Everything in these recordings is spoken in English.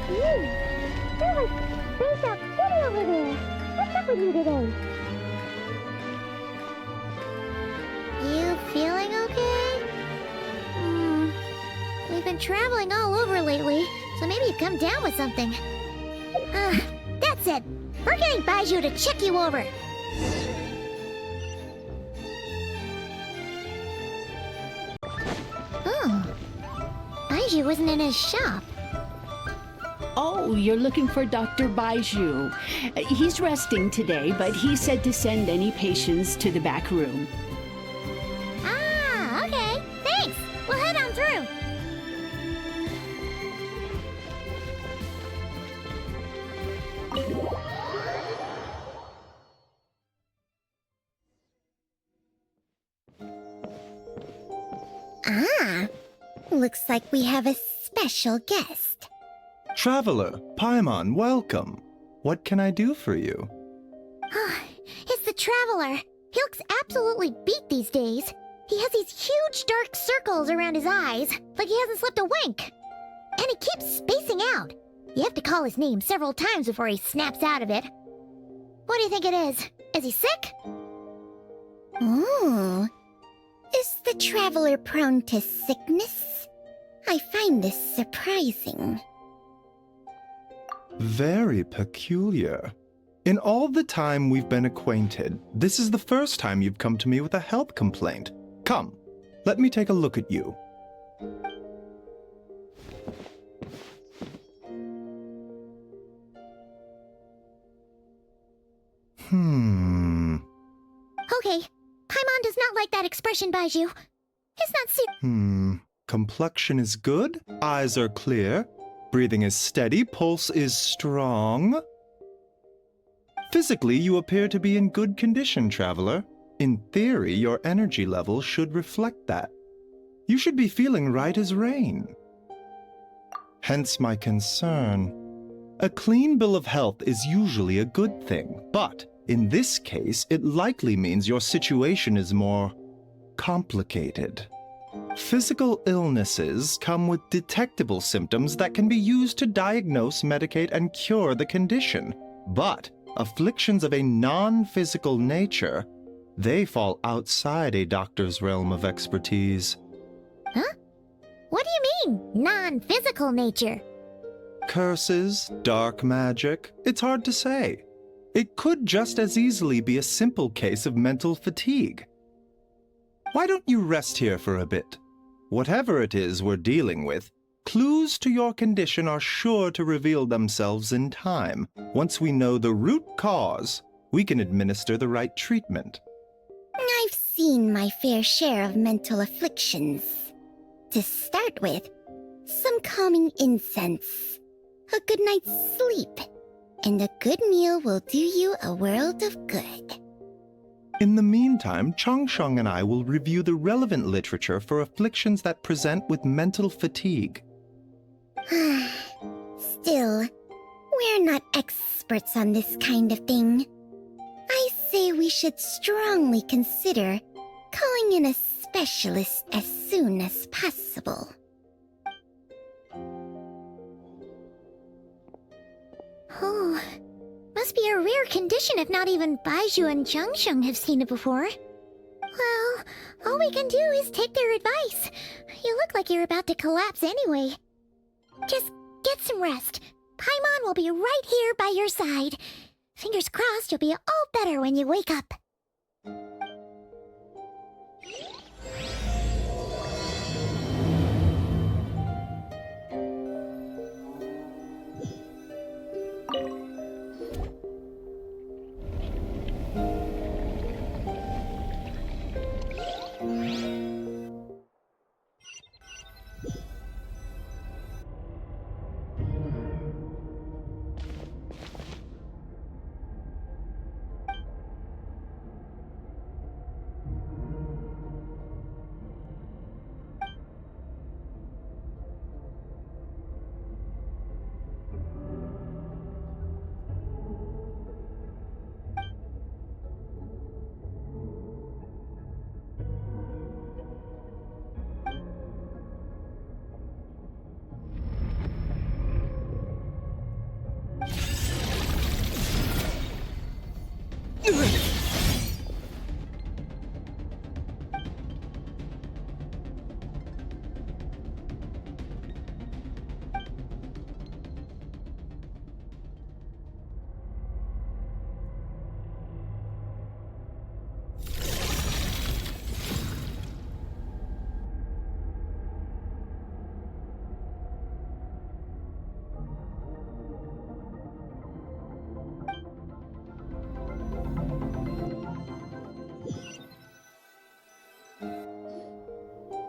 There was Space Out City over there. What's up with you today? You feeling okay? We've been traveling all over lately, so maybe you've come down with something. That's it. We're getting Baiju to check you over. Oh. Baiju isn't in his shop. Oh, you're looking for Dr. Baiju. He's resting today, but he said to send any patients to the back room. Ah, okay. Thanks. We'll head on through. Ah, looks like we have a special guest. Traveler, Paimon, welcome. What can I do for you? It's the Traveler. He looks absolutely beat these days. He has these huge dark circles around his eyes, like he hasn't slept a wink. And he keeps spacing out. You have to call his name several times before he snaps out of it. What do you think it is? Is he sick? Oh. Is the Traveler prone to sickness? I find this surprising. Very peculiar. In all the time we've been acquainted, this is the first time you've come to me with a health complaint. Come, let me take a look at you. Okay, Paimon does not like that expression, Baiju. It's not Complexion is good, eyes are clear, breathing is steady, pulse is strong. Physically, you appear to be in good condition, Traveler. In theory, your energy level should reflect that. You should be feeling right as rain. Hence my concern. A clean bill of health is usually a good thing, but in this case, it likely means your situation is more complicated. Physical illnesses come with detectable symptoms that can be used to diagnose, medicate, and cure the condition. But afflictions of a non-physical nature, they fall outside a doctor's realm of expertise. Huh? What do you mean, non-physical nature? Curses, dark magic, it's hard to say. It could just as easily be a simple case of mental fatigue. Why don't you rest here for a bit? Whatever it is we're dealing with, clues to your condition are sure to reveal themselves in time. Once we know the root cause, we can administer the right treatment. I've seen my fair share of mental afflictions. To start with, some calming incense, a good night's sleep, and a good meal will do you a world of good. In the meantime, Changsheng and I will review the relevant literature for afflictions that present with mental fatigue. Still, we're not experts on this kind of thing. I say we should strongly consider calling in a specialist as soon as possible. Oh, must be a rare condition if not even Baiju and Changsheng have seen it before. Well, all we can do is take their advice. You look like you're about to collapse anyway. Just get some rest. Paimon will be right here by your side. Fingers crossed you'll be all better when you wake up.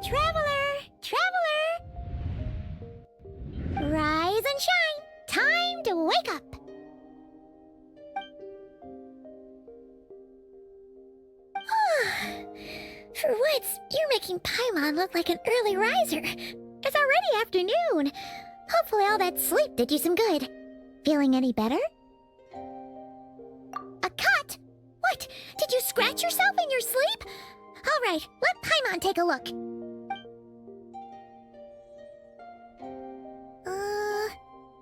Traveler! Traveler! Rise and shine! Time to wake up! For once, you're making Paimon look like an early riser. It's already afternoon. Hopefully all that sleep did you some good. Feeling any better? A cut? What? Did you scratch yourself in your sleep? All right, let Paimon take a look.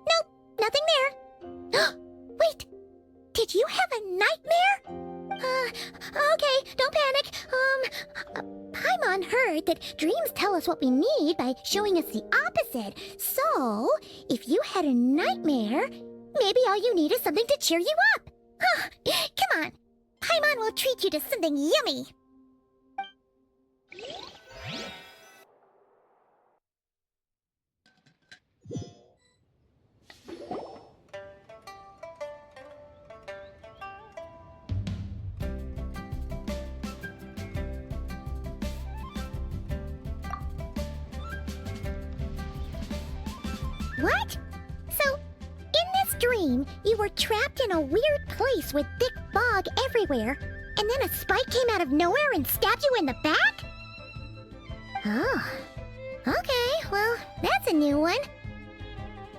Nope, nothing there. Wait, did you have a nightmare? Okay, don't panic. Paimon heard that dreams tell us what we need by showing us the opposite. So, if you had a nightmare, maybe all you need is something to cheer you up. Come on, Paimon will treat you to something yummy. What? So, in this dream, you were trapped in a weird place with thick fog everywhere, and then a spike came out of nowhere and stabbed you in the back? Oh. Okay, well, that's a new one.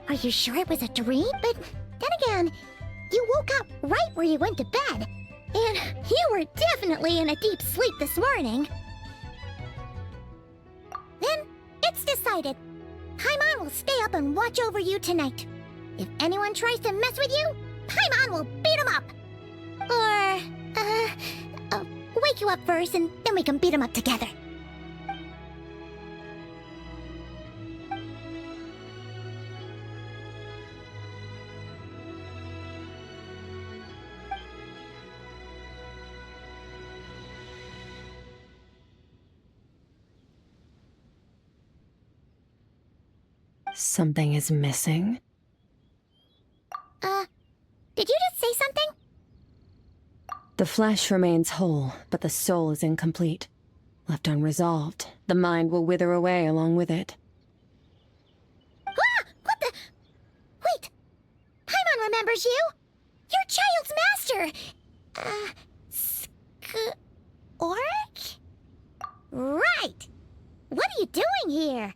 Are you sure it was a dream? But then again, you woke up right where you went to bed, and you were definitely in a deep sleep this morning. Then, it's decided. Paimon will stay up and watch over you tonight. If anyone tries to mess with you, Paimon will beat him up. Or, wake you up first and then we can beat him up together. Something is missing? Did you just say something? The flesh remains whole, but the soul is incomplete. Left unresolved, the mind will wither away along with it. Ah! What the? Wait! Paimon remembers you! Your child's master! Skirk? Right! What are you doing here?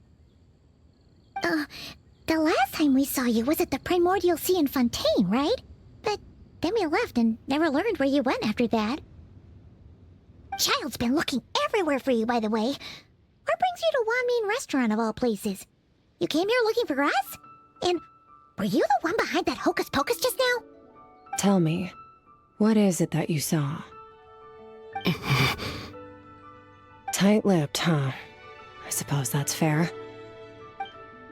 The last time we saw you was at the Primordial Sea in Fontaine, right? But then we left and never learned where you went after that. Child's been looking everywhere for you, by the way. What brings you to Wanmin Restaurant of all places? You came here looking for us? And were you the one behind that hocus pocus just now? Tell me, what is it that you saw? Tight-lipped, huh? I suppose that's fair.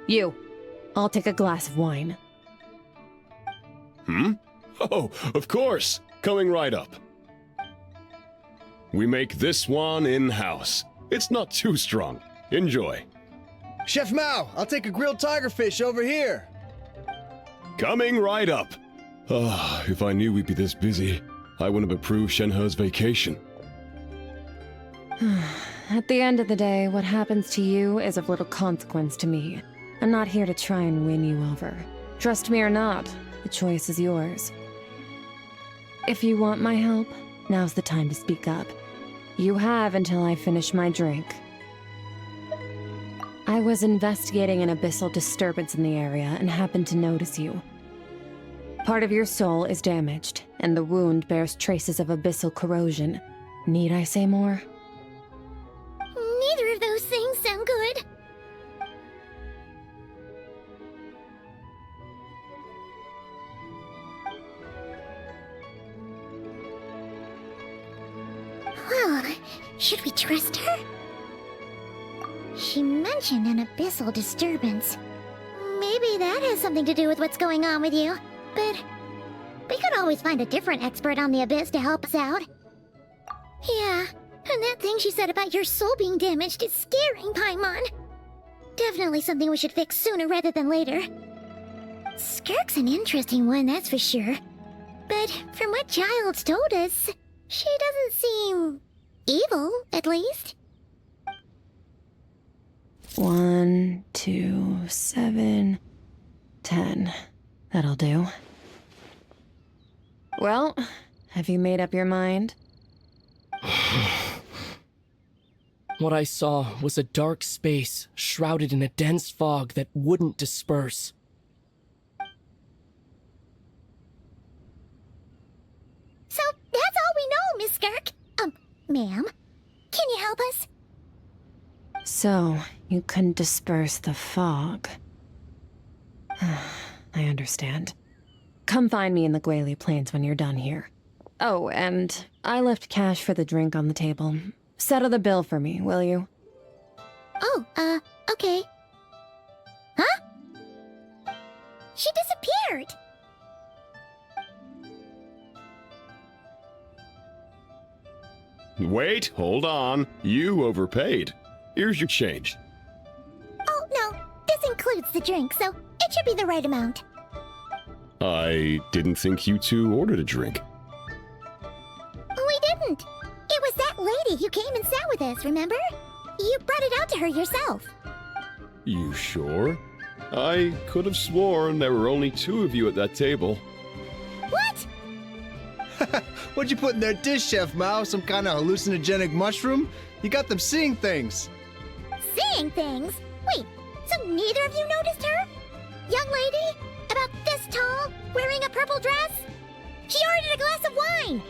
You, I'll take a glass of wine. Oh, of course. Coming right up. We make this one in-house. It's not too strong. Enjoy. Chef Mao, I'll take a grilled tigerfish over here. Coming right up. If I knew we'd be this busy, I wouldn't have approved Shenhe's vacation. At the end of the day, what happens to you is of little consequence to me. I'm not here to try and win you over. Trust me or not, the choice is yours. If you want my help, now's the time to speak up. You have until I finish my drink. I was investigating an abyssal disturbance in the area and happened to notice you. Part of your soul is damaged, and the wound bears traces of abyssal corrosion. Need I say more? Neither of those things sound good. Well, should we trust her? She mentioned an abyssal disturbance. Maybe that has something to do with what's going on with you. But we could always find a different expert on the abyss to help us out. Yeah, and that thing she said about your soul being damaged is scaring, Paimon. Definitely something we should fix sooner rather than later. Skirk's an interesting one, that's for sure. But from what Child's told us, she doesn't seem evil, at least. 1, 2, 7, 10. That'll do. Well, have you made up your mind? What I saw was a dark space shrouded in a dense fog that wouldn't disperse. So that's all we know, Miss Skirk. Ma'am, can you help us? So, you couldn't disperse the fog. I understand. Come find me in the Gwali Plains when you're done here. Oh, and I left cash for the drink on the table. Settle the bill for me, will you? Oh, okay. Huh? She disappeared! Wait, hold on. You overpaid. Here's your change. Oh, no. This includes the drink, so it should be the right amount. I didn't think you two ordered a drink. We didn't. It was that lady who came and sat with us, remember? You brought it out to her yourself. You sure? I could have sworn there were only 2 of you at that table. What? What'd you put in their dish, Chef Mao? Some kind of hallucinogenic mushroom? You got them seeing things. Seeing things? Wait, so neither of you noticed her? Young lady? About this tall? Wearing a purple dress? She ordered a glass of wine!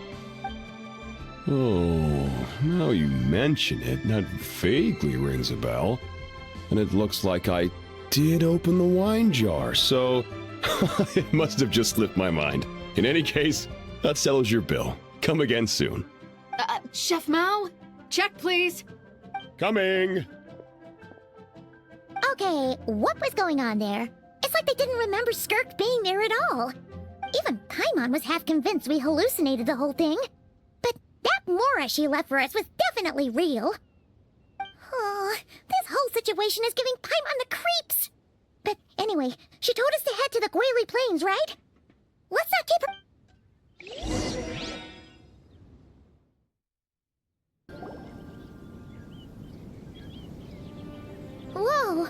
Oh, now you mention it, that vaguely rings a bell. And it looks like I did open the wine jar, so it must have just slipped my mind. In any case, that settles your bill. Come again soon. Chef Mao? Check, please. Coming! Okay, what was going on there? It's like they didn't remember Skirk being there at all. Even Paimon was half convinced we hallucinated the whole thing. But that Mora she left for us was definitely real. Oh, this whole situation is giving Paimon the creeps. But anyway, she told us to head to the Gwali Plains, right? Let's not keep her... Whoa,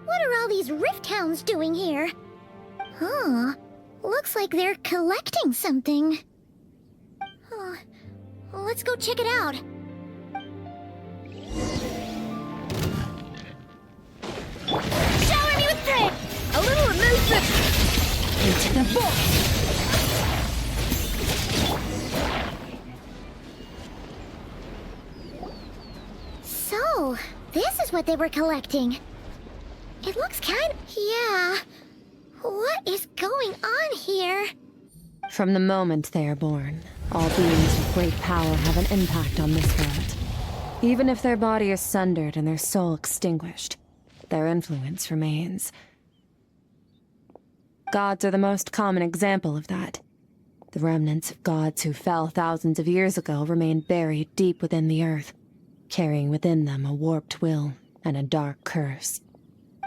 what are all these rift hounds doing here? Huh, looks like they're collecting something. Oh, let's go check it out. Shower me with praise! A little amusement! Into the void! So, this is what they were collecting. It looks yeah. What is going on here? From the moment they are born, all beings with great power have an impact on this world. Even if their body is sundered and their soul extinguished, their influence remains. Gods are the most common example of that. The remnants of gods who fell thousands of years ago remain buried deep within the earth, carrying within them a warped will and a dark curse.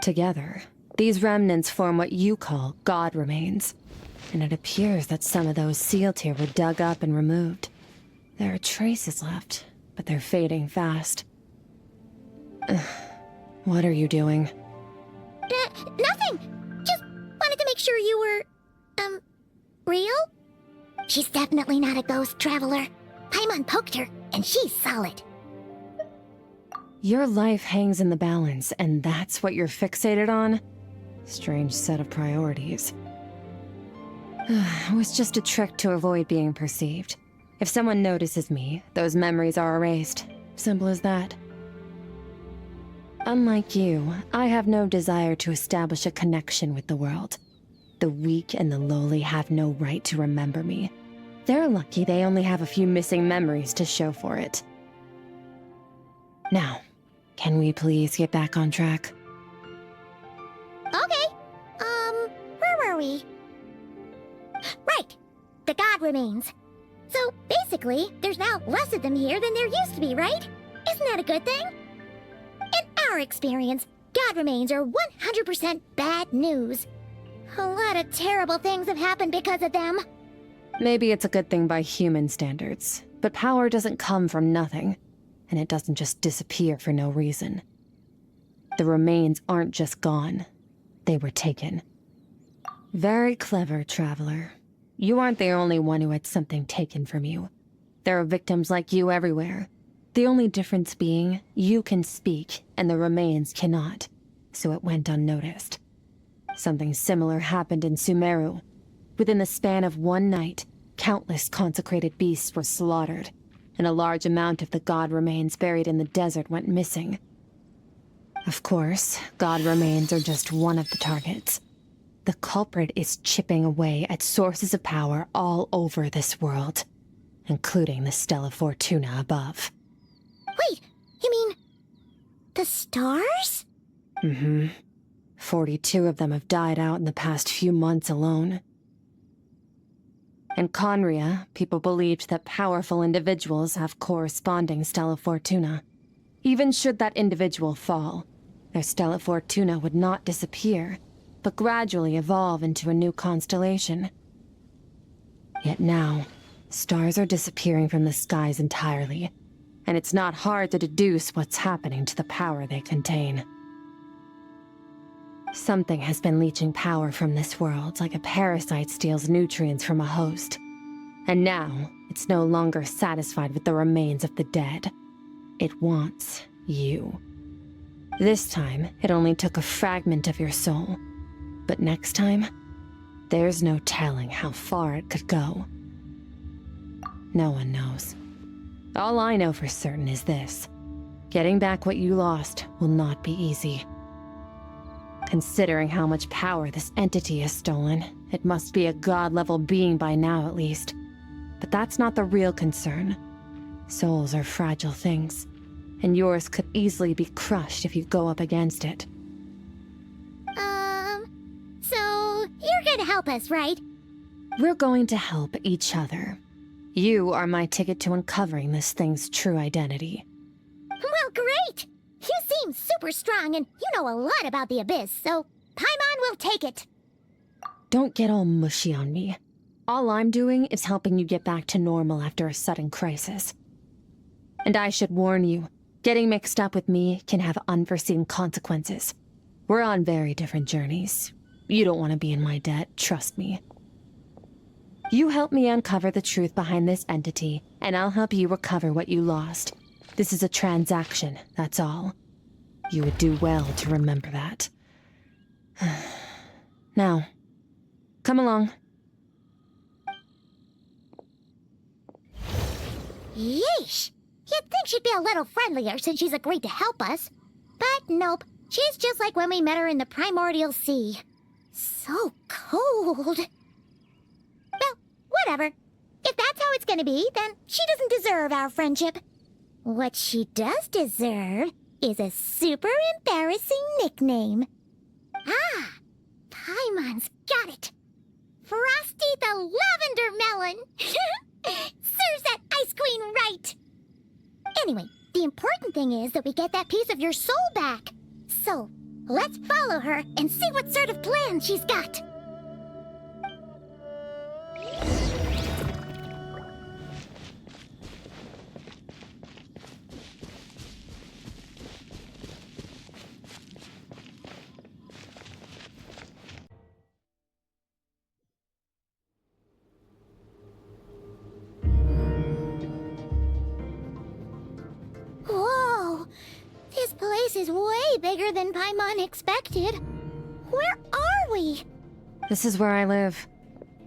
Together, these remnants form what you call god remains, and it appears that some of those sealed here were dug up and removed. There are traces left, but they're fading fast. What are you doing? Nothing! Just wanted to make sure you were, real? She's definitely not a ghost traveler. Paimon poked her, and she's solid. Your life hangs in the balance, and that's what you're fixated on? Strange set of priorities. It was just a trick to avoid being perceived. If someone notices me, those memories are erased. Simple as that. Unlike you, I have no desire to establish a connection with the world. The weak and the lowly have no right to remember me. They're lucky they only have a few missing memories to show for it. Now, can we please get back on track? Okay. Where were we? Right. The god remains. So, basically, there's now less of them here than there used to be, right? Isn't that a good thing? In our experience, god remains are 100% bad news. A lot of terrible things have happened because of them. Maybe it's a good thing by human standards, but power doesn't come from nothing, and it doesn't just disappear for no reason. the remains aren't just gone. They were taken. Very clever, traveler. You aren't the only one who had something taken from you. There are victims like you everywhere. The only difference being, you can speak, and the remains cannot. So it went unnoticed. Something similar happened in Sumeru. Within the span of one night, countless consecrated beasts were slaughtered, and a large amount of the god remains buried in the desert went missing. Of course, god remains are just one of the targets. The culprit is chipping away at sources of power all over this world, including the Stella Fortuna above. Wait, you mean... the stars? Mm-hmm. 42 of them have died out in the past few months alone. In Conria, people believed that powerful individuals have corresponding Stella Fortuna. Even should that individual fall, their Stella Fortuna would not disappear, but gradually evolve into a new constellation. Yet now, stars are disappearing from the skies entirely, and it's not hard to deduce what's happening to the power they contain. Something has been leeching power from this world like a parasite steals nutrients from a host. And now, it's no longer satisfied with the remains of the dead. It wants you. This time, it only took a fragment of your soul. But next time, there's no telling how far it could go. No one knows. All I know for certain is this. Getting back what you lost will not be easy. Considering how much power this entity has stolen, it must be a god-level being by now at least. But that's not the real concern. Souls are fragile things, and yours could easily be crushed if you go up against it. So you're gonna help us, right? We're going to help each other. You are my ticket to uncovering this thing's true identity. Well, great! You seem super strong, and you know a lot about the Abyss, so Paimon will take it. Don't get all mushy on me. All I'm doing is helping you get back to normal after a sudden crisis. And I should warn you, getting mixed up with me can have unforeseen consequences. We're on very different journeys. You don't want to be in my debt, trust me. You help me uncover the truth behind this entity, and I'll help you recover what you lost. This is a transaction, that's all. You would do well to remember that. Now, come along. Yeesh! You'd think she'd be a little friendlier since she's agreed to help us. But nope, she's just like when we met her in the Primordial Sea. So cold. Well, whatever. If that's how it's gonna be, then she doesn't deserve our friendship. What she does deserve is a super embarrassing nickname. Ah, Paimon's got it. Frosty the Lavender Melon. Serves that Ice Queen right. Anyway, the important thing is that we get that piece of your soul back. So, let's follow her and see what sort of plan she's got. Whoa! This place is way bigger than Paimon expected. Where are we? This is where I live.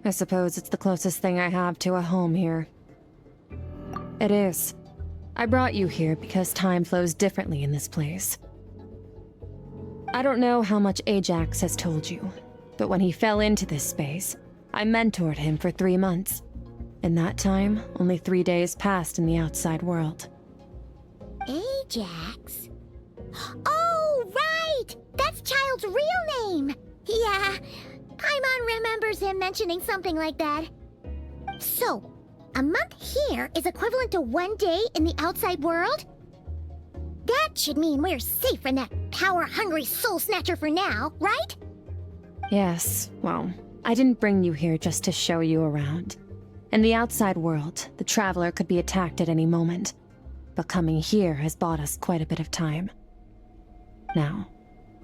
I suppose it's the closest thing I have to a home here. It is. I brought you here because time flows differently in this place. I don't know how much Ajax has told you, but when he fell into this space, I mentored him for 3 months. In that time, only 3 days passed in the outside world. Ajax? Oh, right! That's Child's real name! Yeah, Paimon remembers him mentioning something like that. So, a month here is equivalent to 1 day in the outside world? That should mean we're safe from that power-hungry soul snatcher for now, right? Yes, well, I didn't bring you here just to show you around. In the outside world, the Traveler could be attacked at any moment. But coming here has bought us quite a bit of time. Now,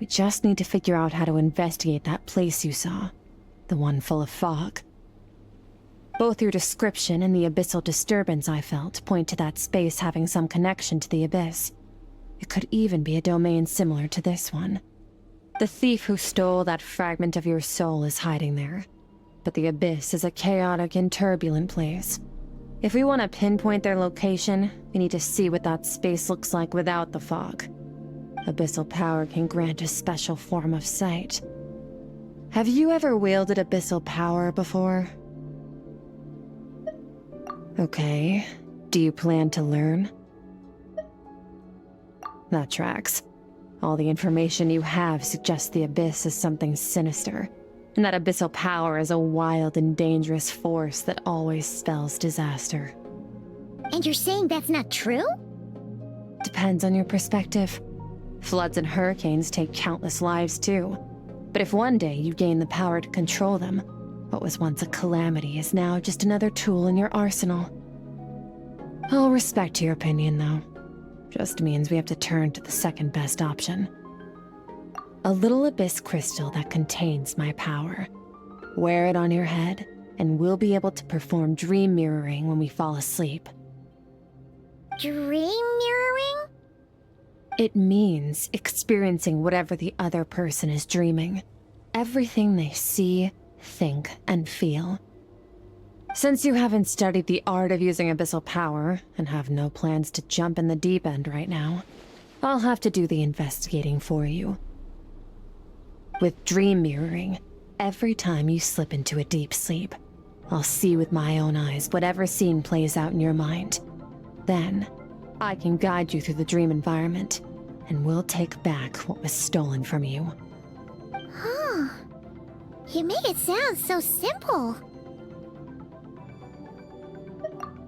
We just need to figure out how to investigate that place you saw. The one full of fog. Both your description and the abyssal disturbance I felt point to that space having some connection to the abyss. It could even be a domain similar to this one. The thief who stole that fragment of your soul is hiding there. But the abyss is a chaotic and turbulent place. If we want to pinpoint their location, we need to see what that space looks like without the fog. Abyssal power can grant a special form of sight. Have you ever wielded abyssal power before? Okay. Do you plan to learn? That tracks. All the information you have suggests the abyss is something sinister, and that abyssal power is a wild and dangerous force that always spells disaster. And you're saying that's not true? Depends on your perspective. Floods and hurricanes take countless lives too. But if one day you gain the power to control them, what was once a calamity is now just another tool in your arsenal. I'll respect your opinion, though. Just means we have to turn to the second best option. A little abyss crystal that contains my power. Wear it on your head, and we'll be able to perform dream mirroring when we fall asleep. Dream mirroring? It means experiencing whatever the other person is dreaming. Everything they see, think, and feel. Since you haven't studied the art of using abyssal power, and have no plans to jump in the deep end right now, I'll have to do the investigating for you. With dream mirroring, every time you slip into a deep sleep, I'll see with my own eyes whatever scene plays out in your mind. Then, I can guide you through the dream environment, and we'll take back what was stolen from you. Huh. You make it sound so simple.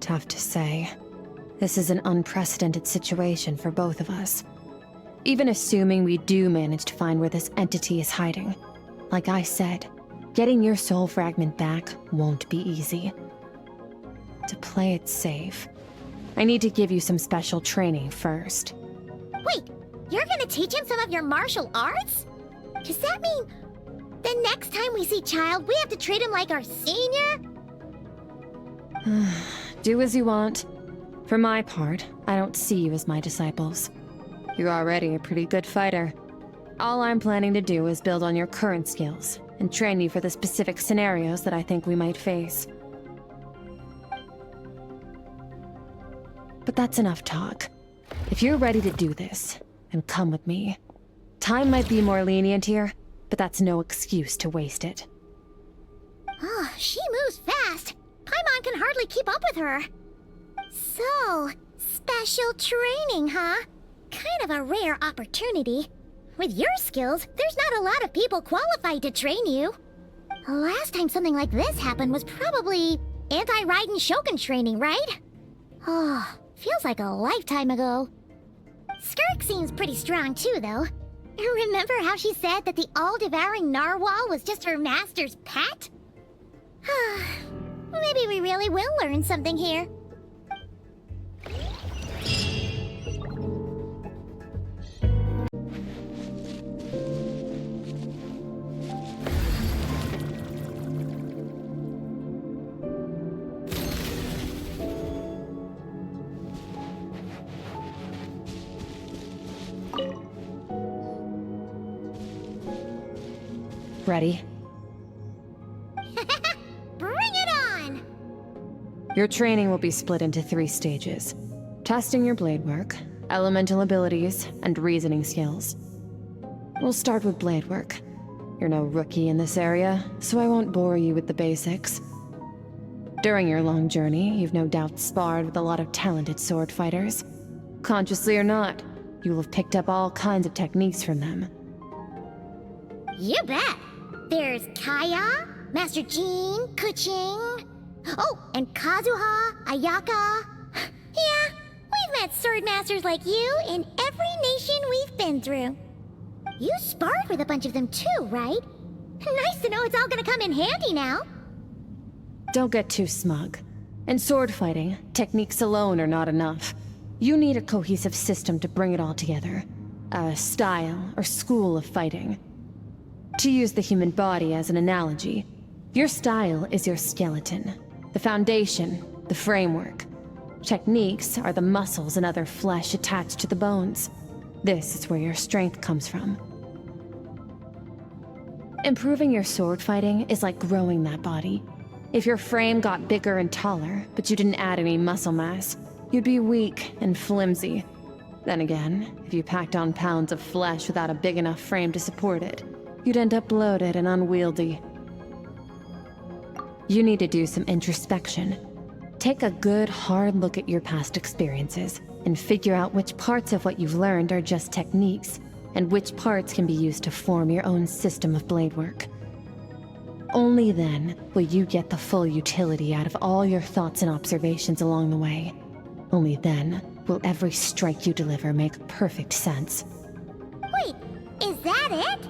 Tough to say. This is an unprecedented situation for both of us. Even assuming we do manage to find where this entity is hiding, like I said, getting your soul fragment back won't be easy. To play it safe, I need to give you some special training first. Wait, you're gonna teach him some of your martial arts? Does that mean the next time we see Child, we have to treat him like our senior? Do as you want. For my part, I don't see you as my disciples. You're already a pretty good fighter. All I'm planning to do is build on your current skills, and train you for the specific scenarios that I think we might face. But that's enough talk. If you're ready to do this, then come with me. Time might be more lenient here, but that's no excuse to waste it. Oh, she moves fast. Paimon can hardly keep up with her. So, special training, huh? Kind of a rare opportunity. With your skills, there's not a lot of people qualified to train you. The last time something like this happened was probably anti-Raiden Shogun training, right? Oh, feels like a lifetime ago. Skirk seems pretty strong too, though. Remember how she said that the all-devouring narwhal was just her master's pet? Maybe we really will learn something here. Ready? Bring it on! Your training will be split into 3 stages. Testing your blade work, elemental abilities, and reasoning skills. We'll start with blade work. You're no rookie in this area, so I won't bore you with the basics. During your long journey, you've no doubt sparred with a lot of talented sword fighters. Consciously or not, you'll have picked up all kinds of techniques from them. You bet! There's Kaya, Master Jean, Kuching... Oh, and Kazuha, Ayaka... Yeah, we've met sword masters like you in every nation we've been through. You sparred with a bunch of them too, right? Nice to know it's all gonna come in handy now. Don't get too smug. In sword fighting, techniques alone are not enough. You need a cohesive system to bring it all together. a style or school of fighting. To use the human body as an analogy, your style is your skeleton, the foundation, the framework. Techniques are the muscles and other flesh attached to the bones. This is where your strength comes from. Improving your sword fighting is like growing that body. If your frame got bigger and taller, but you didn't add any muscle mass, you'd be weak and flimsy. Then again, if you packed on pounds of flesh without a big enough frame to support it, you'd end up bloated and unwieldy. You need to do some introspection. Take a good, hard look at your past experiences, and figure out which parts of what you've learned are just techniques, and which parts can be used to form your own system of blade work. Only then will you get the full utility out of all your thoughts and observations along the way. Only then will every strike you deliver make perfect sense. Wait, is that it?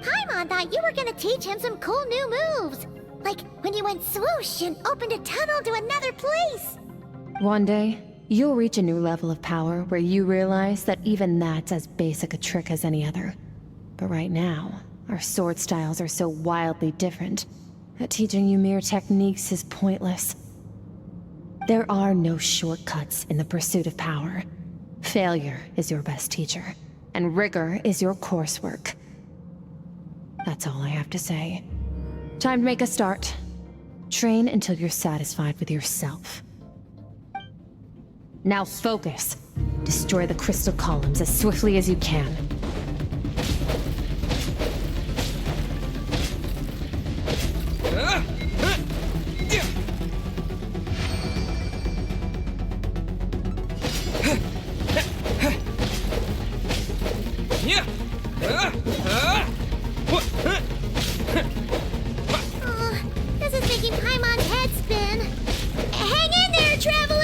Paimon thought you were gonna teach him some cool new moves. Like when you went swoosh and opened a tunnel to another place. One day, you'll reach a new level of power where you realize that even that's as basic a trick as any other. But right now, our sword styles are so wildly different that teaching you mere techniques is pointless. There are no shortcuts in the pursuit of power. Failure is your best teacher, and rigor is your coursework. That's all I have to say. Time to make a start. Train until you're satisfied with yourself. Now focus. Destroy the crystal columns as swiftly as you can. This is making Paimon's head spin. Hang in there, traveler!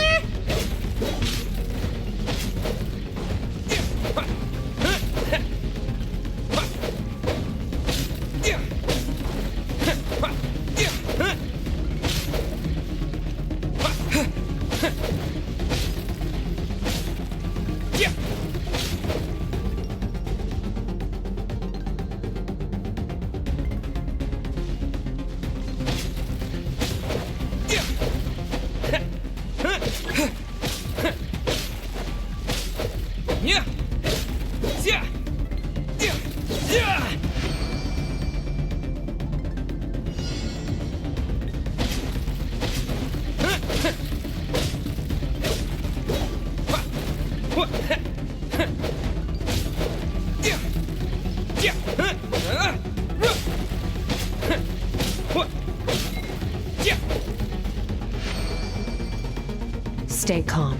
Stay calm.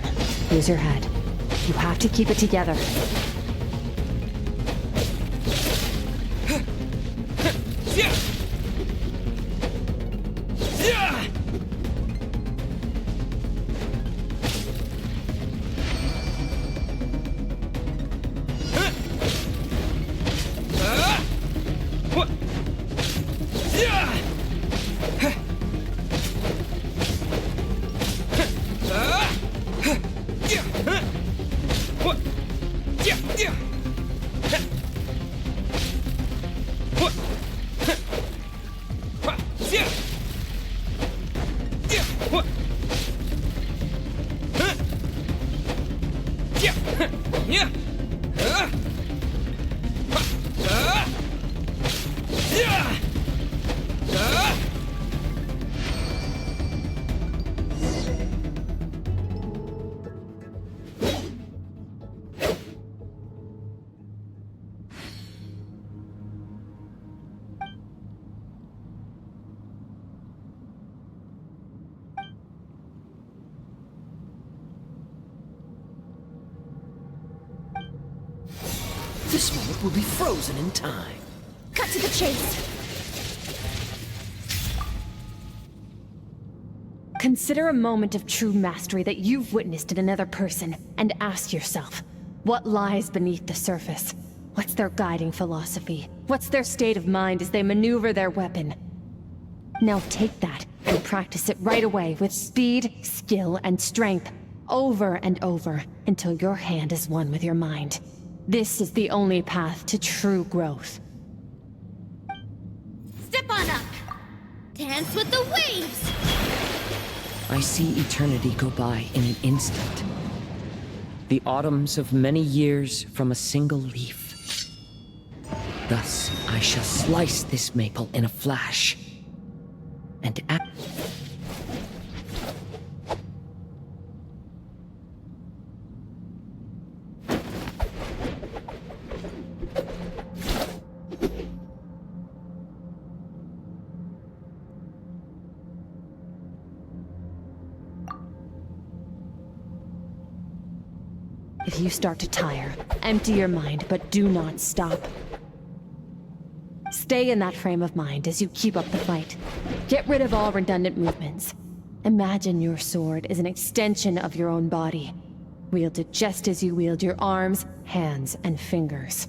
Use your head. You have to keep it together. This moment will be frozen in time. Cut to the chase. Consider a moment of true mastery that you've witnessed in another person, and ask yourself, what lies beneath the surface? What's their guiding philosophy? What's their state of mind as they maneuver their weapon? Now take that and practice it right away with speed, skill, and strength, over and over, until your hand is one with your mind. This is the only path to true growth. Step on up! Dance with the waves! I see eternity go by in an instant. The autumns of many years from a single leaf. Thus, I shall slice this maple in a flash. And If you start to tire, empty your mind, but do not stop. Stay in that frame of mind as you keep up the fight. Get rid of all redundant movements. Imagine your sword is an extension of your own body. Wield it just as you wield your arms, hands, and fingers.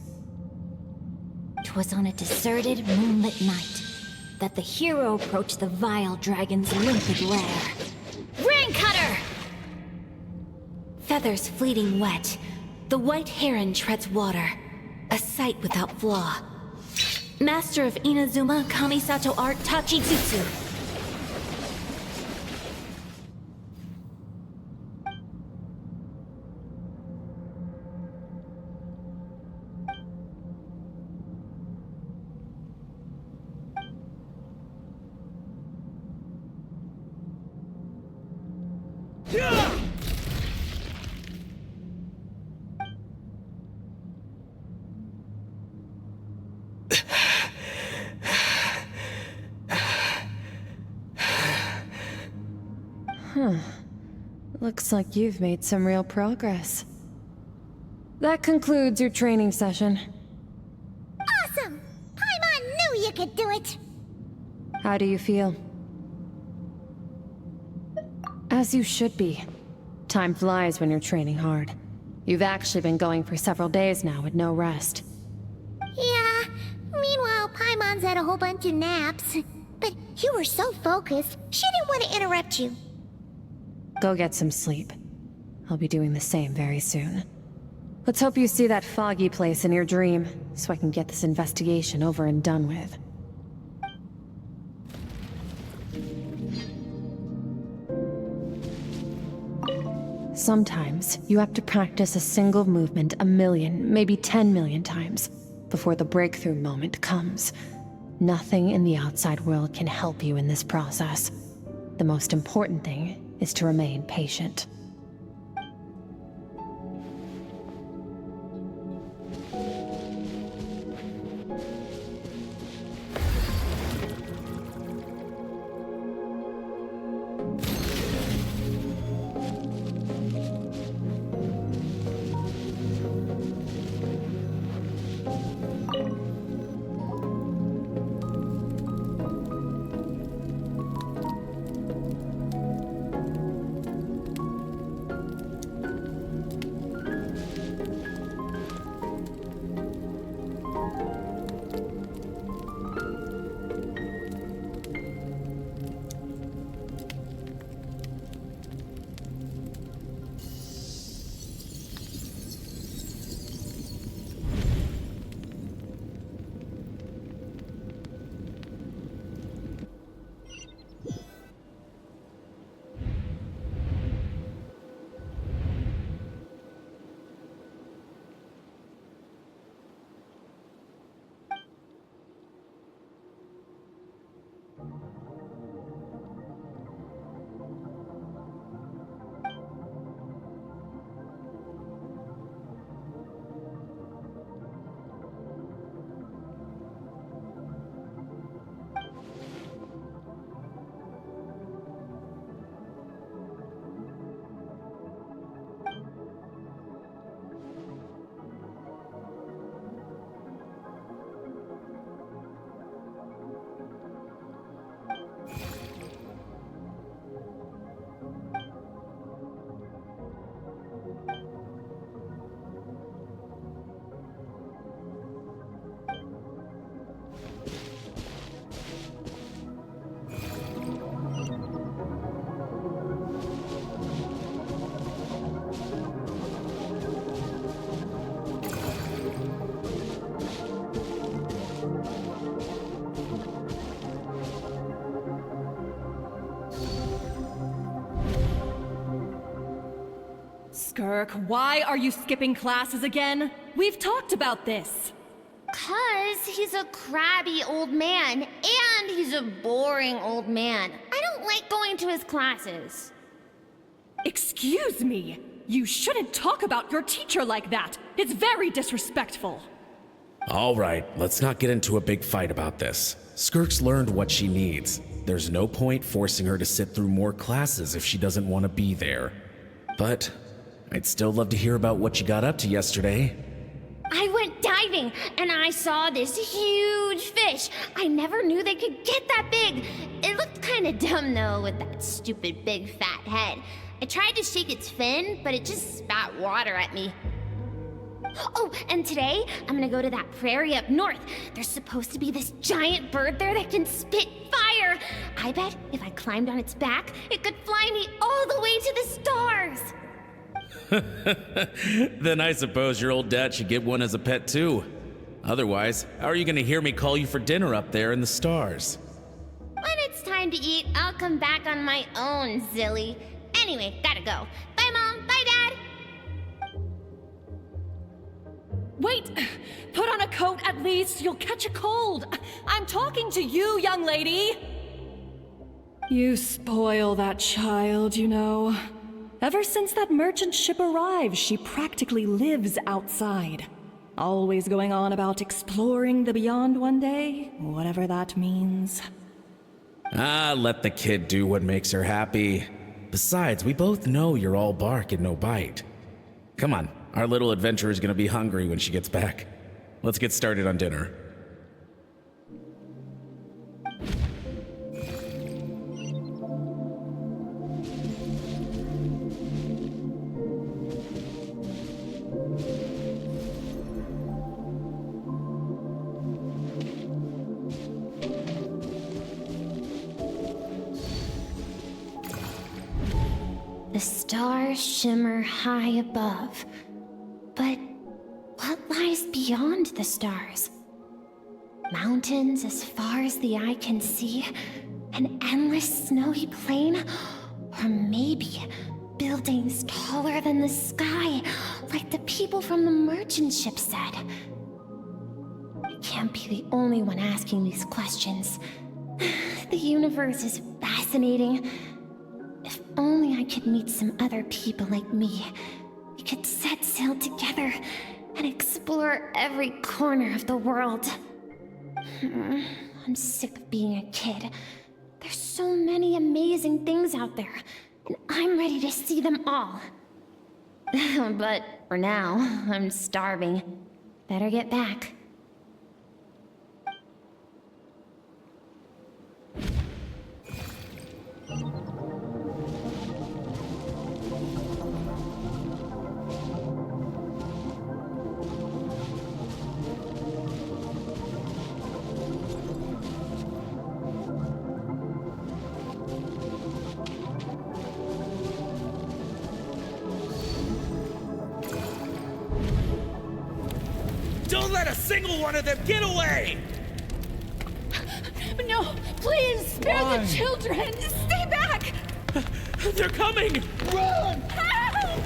'Twas on a deserted, moonlit night that the hero approached the vile dragon's limpid lair. Ring cutter! Feathers fleeting wet, the white heron treads water, a sight without flaw. Master of Inazuma Kamisato art Tachijutsu. Looks like you've made some real progress. That concludes your training session. Awesome! Paimon knew you could do it! How do you feel? As you should be. Time flies when you're training hard. You've actually been going for several days now with no rest. Yeah, meanwhile Paimon's had a whole bunch of naps. But you were so focused, she didn't want to interrupt you. Go get some sleep. I'll be doing the same very soon. Let's hope you see that foggy place in your dream, so I can get this investigation over and done with. Sometimes, you have to practice a single movement 1,000,000, maybe 10 million times, before the breakthrough moment comes. Nothing in the outside world can help you in this process. The most important thing is to remain patient. Skirk, why are you skipping classes again? We've talked about this. 'Cause he's a crabby old man, and he's a boring old man. I don't like going to his classes. Excuse me! You shouldn't talk about your teacher like that! It's very disrespectful! All right, let's not get into a big fight about this. Skirk's learned what she needs. There's no point forcing her to sit through more classes if she doesn't want to be there. But I'd still love to hear about what you got up to yesterday. I went diving, and I saw this huge fish. I never knew they could get that big. It looked kinda dumb though, with that stupid big fat head. I tried to shake its fin, but it just spat water at me. Oh, and today, I'm gonna go to that prairie up north. There's supposed to be this giant bird there that can spit fire. I bet if I climbed on its back, it could fly me all the way to the stars. Then I suppose your old dad should get one as a pet too. Otherwise, how are you gonna hear me call you for dinner up there in the stars? When it's time to eat, I'll come back on my own, Zilly. Anyway, gotta go. Bye, Mom. Bye, Dad. Wait! Put on a coat at least, you'll catch a cold! I'm talking to you, young lady! You spoil that child, you know. Ever since that merchant ship arrived, she practically lives outside. Always going on about exploring the beyond one day, whatever that means. Ah, let the kid do what makes her happy. Besides, we both know you're all bark and no bite. Come on, our little adventurer's gonna be hungry when she gets back. Let's get started on dinner. The stars shimmer high above. But what lies beyond the stars? Mountains as far as the eye can see? An endless snowy plain? Or maybe buildings taller than the sky, like the people from the merchant ship said? I can't be the only one asking these questions. The universe is fascinating. If only I could meet some other people like me. We could set sail together and explore every corner of the world. I'm sick of being a kid. There's so many amazing things out there, and I'm ready to see them all. But for now, I'm starving. Better get back. Don't let a single one of them get away! No, please, spare the children! Stay back! They're coming! Run! Help!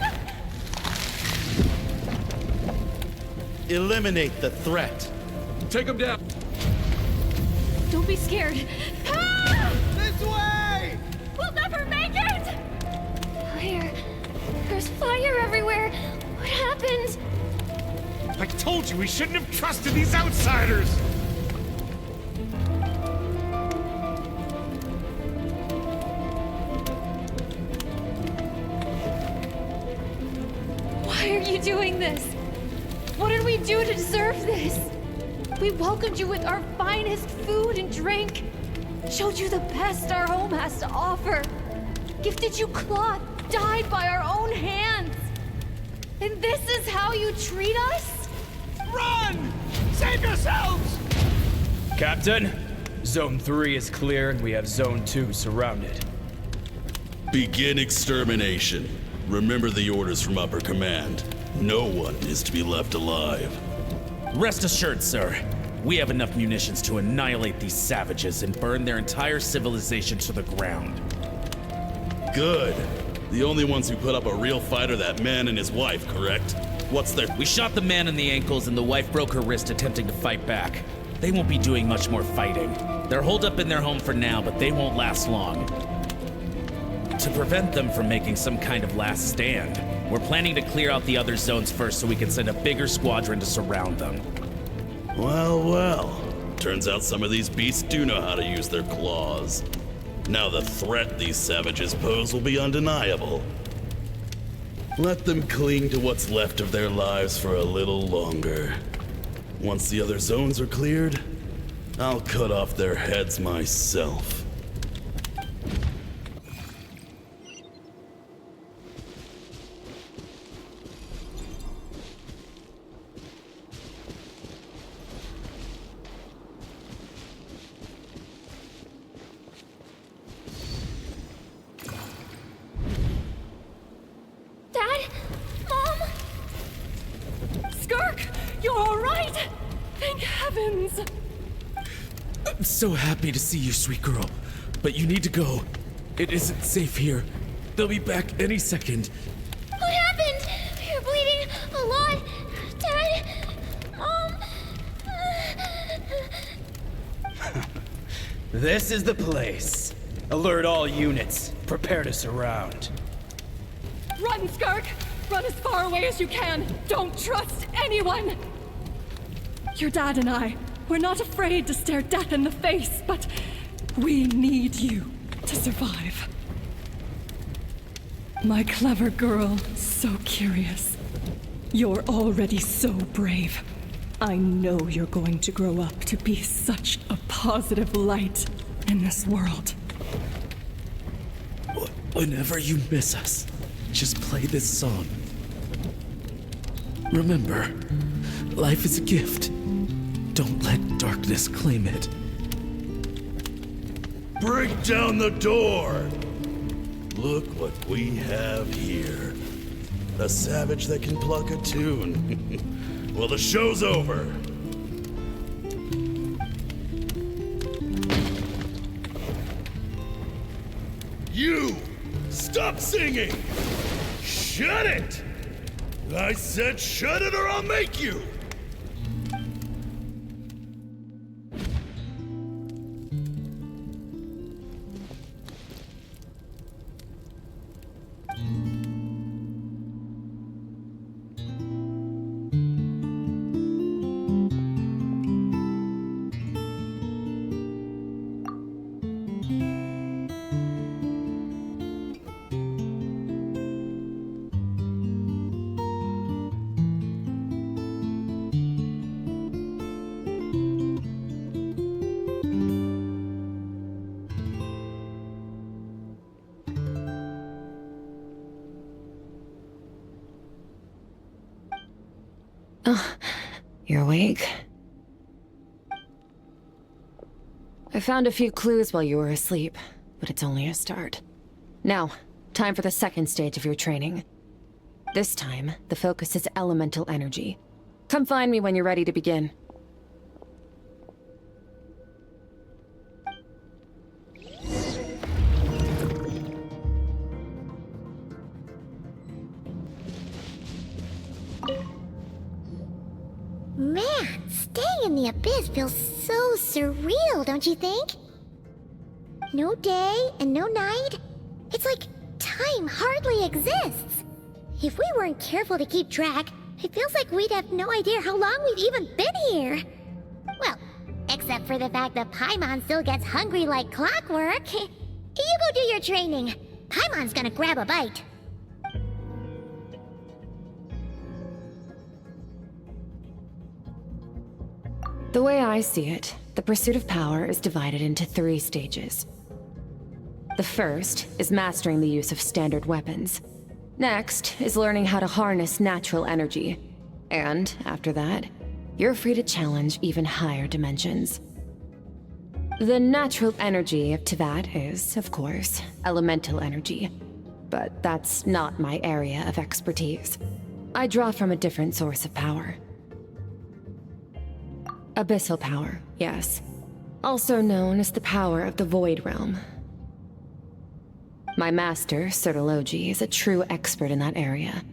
Eliminate the threat. Take them down. Don't be scared. Help! This way! We'll never make it! Fire. There's fire everywhere. What happened? I told you we shouldn't have trusted these outsiders! Why are you doing this? What did we do to deserve this? We welcomed you with our finest food and drink, showed you the best our home has to offer, gifted you cloth dyed by our own hands. And this is how you treat us? Run! Save yourselves! Captain, Zone 3 is clear and we have Zone 2 surrounded. Begin extermination. Remember the orders from upper command. No one is to be left alive. Rest assured, sir. We have enough munitions to annihilate these savages and burn their entire civilization to the ground. Good. The only ones who put up a real fight are that man and his wife, correct? What's their— We shot the man in the ankles and the wife broke her wrist attempting to fight back. They won't be doing much more fighting. They're holed up in their home for now, but they won't last long. To prevent them from making some kind of last stand, we're planning to clear out the other zones first so we can send a bigger squadron to surround them. Well, well. Turns out some of these beasts do know how to use their claws. Now the threat these savages pose will be undeniable. Let them cling to what's left of their lives for a little longer. Once the other zones are cleared, I'll cut off their heads myself. Dad? Mom? Skirk, you're all right? Thank heavens. I'm so happy to see you, sweet girl. But you need to go. It isn't safe here. They'll be back any second. What happened? You're bleeding a lot. Dad? Mom? This is the place. Alert all units. Prepare to surround. Run, Skirk! Run as far away as you can! Don't trust anyone! Your dad and I, we're not afraid to stare death in the face, but we need you to survive. My clever girl, so curious. You're already so brave. I know you're going to grow up to be such a positive light in this world. Whenever you miss us, just play this song. Remember, life is a gift. Don't let darkness claim it. Break down the door! Look what we have here. A savage that can pluck a tune. Well, the show's over. You! Stop singing! Shut it! I said shut it or I'll make you! You're awake? I found a few clues while you were asleep, but it's only a start. Now, time for the second stage of your training. This time, the focus is elemental energy. Come find me when you're ready to begin. Man, staying in the abyss feels so surreal, don't you think? No day and no night. It's like time hardly exists. If we weren't careful to keep track, it feels like we'd have no idea how long we've even been here. Well, except for the fact that Paimon still gets hungry like clockwork. You go do your training. Paimon's gonna grab a bite. The way I see it, the pursuit of power is divided into 3 stages. The first is mastering the use of standard weapons. Next is learning how to harness natural energy. And after that, you're free to challenge even higher dimensions. The natural energy of Teyvat is, of course, elemental energy. But that's not my area of expertise. I draw from a different source of power. Abyssal power, yes. Also known as the power of the Void Realm. My master, Sertologi, is a true expert in that area.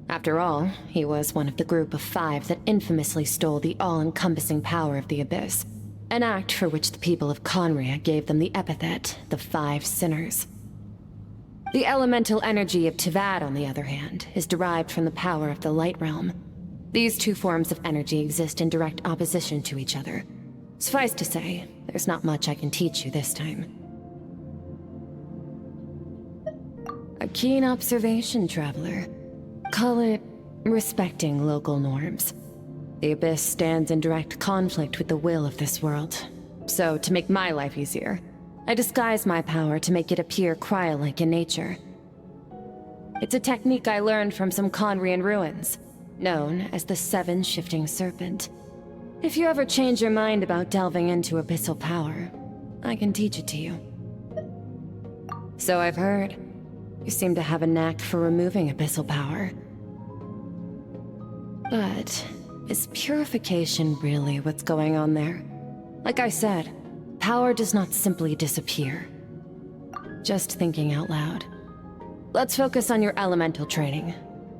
After all, he was one of the group of 5 that infamously stole the all-encompassing power of the Abyss, an act for which the people of Conria gave them the epithet, the 5 Sinners. The elemental energy of Teyvat, on the other hand, is derived from the power of the Light Realm. These 2 forms of energy exist in direct opposition to each other. Suffice to say, there's not much I can teach you this time. A keen observation, traveler. Call it respecting local norms. The Abyss stands in direct conflict with the will of this world. So, to make my life easier, I disguise my power to make it appear cryo-like in nature. It's a technique I learned from some Conrian ruins, known as the 7 Shifting Serpent. If you ever change your mind about delving into abyssal power, I can teach it to you. So I've heard. You seem to have a knack for removing abyssal power. But is purification really what's going on there? Like I said, power does not simply disappear. Just thinking out loud. Let's focus on your elemental training.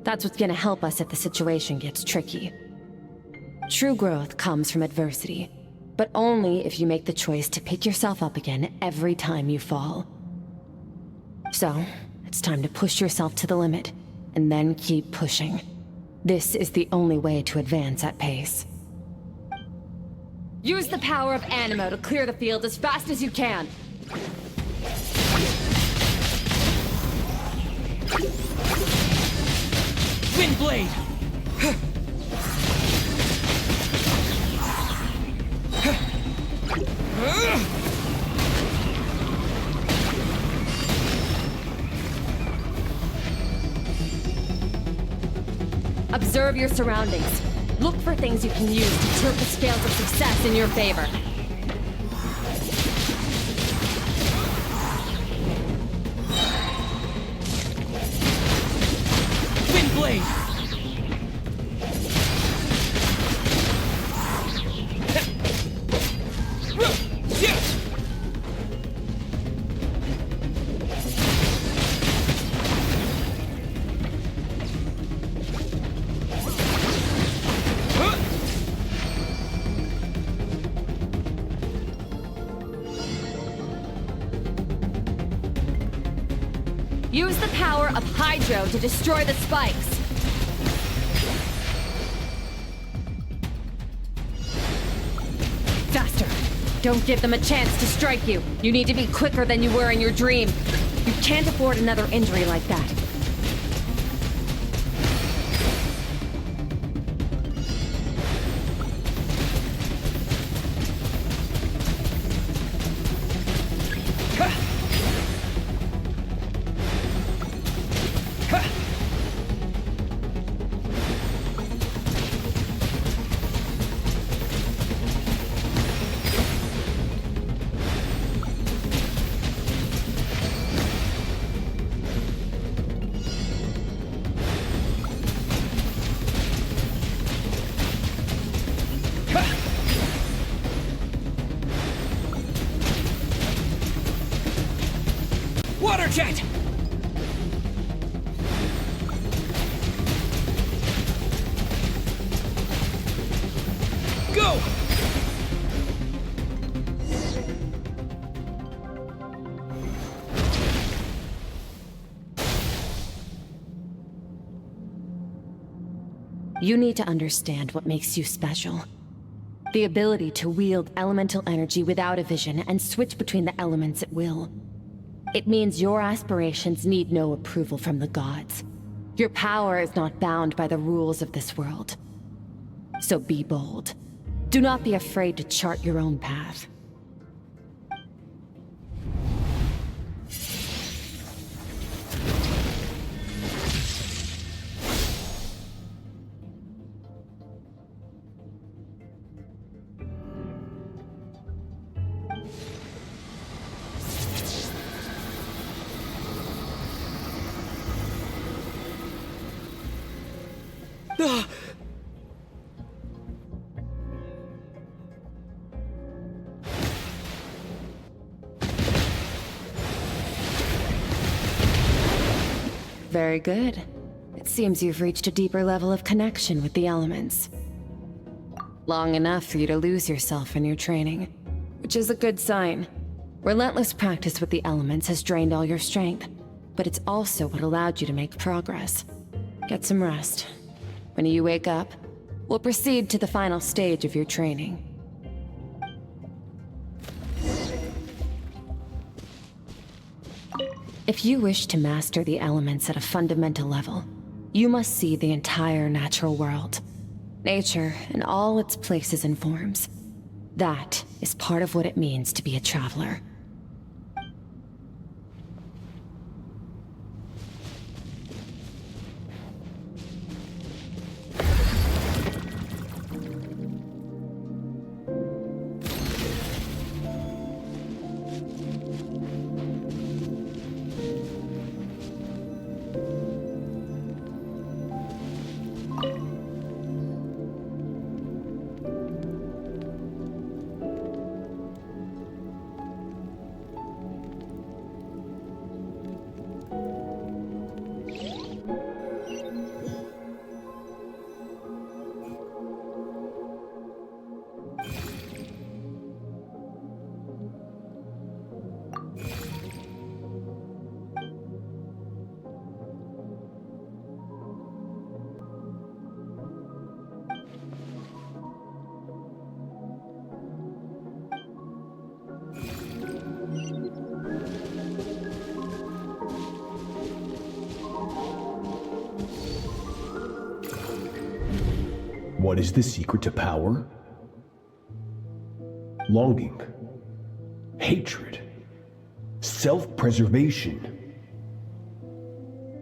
That's what's gonna help us if the situation gets tricky. True growth comes from adversity, but only if you make the choice to pick yourself up again every time you fall. So, it's time to push yourself to the limit, and then keep pushing. This is the only way to advance at pace. Use the power of Animo to clear the field as fast as you can. Windblade! Observe your surroundings. Look for things you can use to tilt the scales of success in your favor. Windblade! Use the power of Hydro to destroy the spikes. Faster! Don't give them a chance to strike you. You need to be quicker than you were in your dream. You can't afford another injury like that. Water jet! Go! You need to understand what makes you special. The ability to wield elemental energy without a vision and switch between the elements at will. It means your aspirations need no approval from the gods. Your power is not bound by the rules of this world. So be bold. Do not be afraid to chart your own path. Very good. It seems you've reached a deeper level of connection with the elements. Long enough for you to lose yourself in your training, which is a good sign. Relentless practice with the elements has drained all your strength, but it's also what allowed you to make progress. Get some rest. When you wake up, we'll proceed to the final stage of your training. If you wish to master the elements at a fundamental level, you must see the entire natural world. Nature in all its places and forms. That is part of what it means to be a traveler. What is the secret to power? Longing, hatred, self-preservation.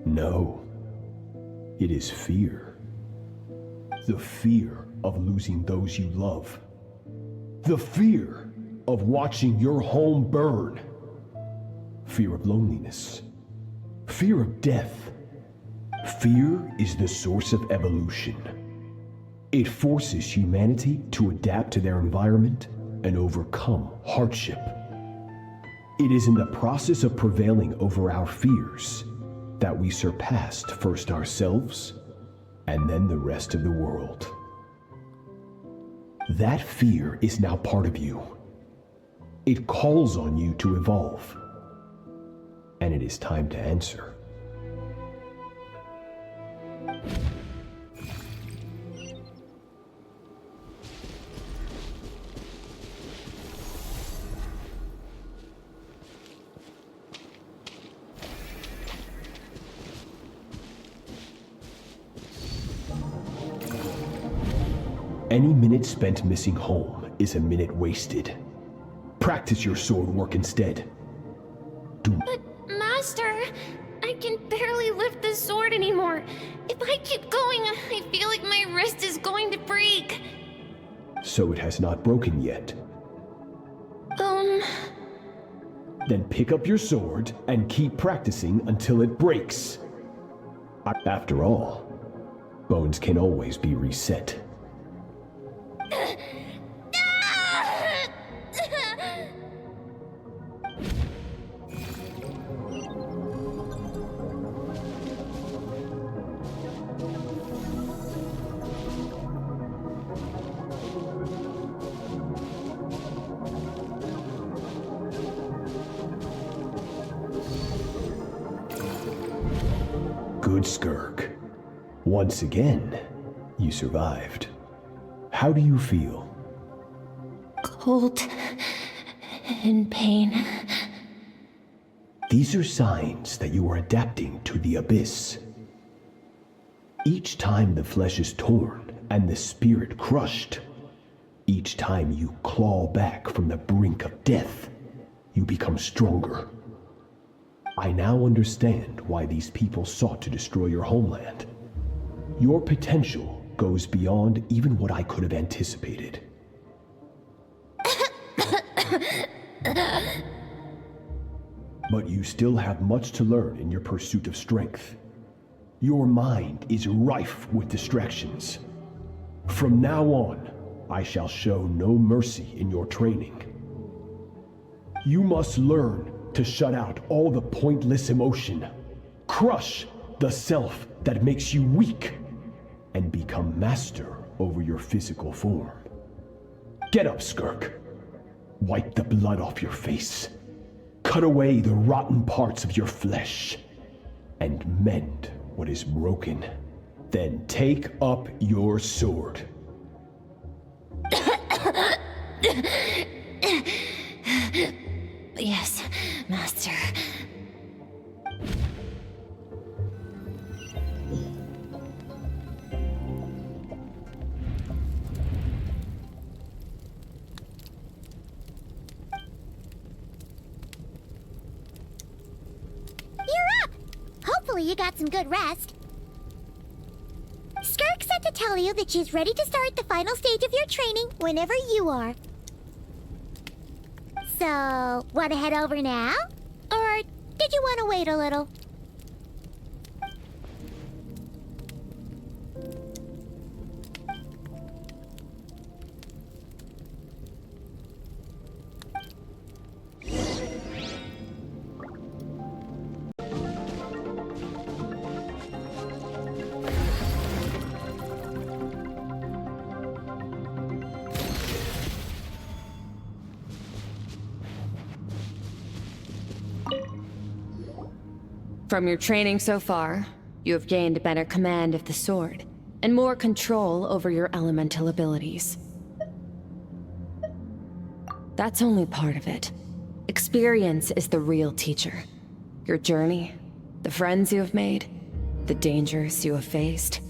No, it is fear. The fear of losing those you love. The fear of watching your home burn. Fear of loneliness. Fear of death. Fear is the source of evolution. It forces humanity to adapt to their environment and overcome hardship. It is in the process of prevailing over our fears that we surpassed first ourselves and then the rest of the world. That fear is now part of you. It calls on you to evolve. And it is time to answer. Any minute spent missing home is a minute wasted. Practice your sword work instead. But, Master, I can barely lift the sword anymore. If I keep going, I feel like my wrist is going to break. So it has not broken yet. Then pick up your sword and keep practicing until it breaks. After all, bones can always be reset. Good, Skirk. Once again, you survived. How do you feel? Cold and pain. These are signs that you are adapting to the abyss. Each time the flesh is torn and the spirit crushed, each time you claw back from the brink of death, you become stronger. I now understand why these people sought to destroy your homeland. Your potential goes beyond even what I could have anticipated. But you still have much to learn in your pursuit of strength. Your mind is rife with distractions. From now on, I shall show no mercy in your training. You must learn to shut out all the pointless emotion. Crush the self that makes you weak, and become master over your physical form. Get up, Skirk. Wipe the blood off your face. Cut away the rotten parts of your flesh. And mend what is broken. Then take up your sword. Yes, Master. You're up! Hopefully you got some good rest. Skirk said to tell you that she's ready to start the final stage of your training whenever you are. So, want to head over now? Or did you want to wait a little? From your training so far, you have gained a better command of the sword, and more control over your elemental abilities. That's only part of it. Experience is the real teacher. Your journey, the friends you have made, the dangers you have faced.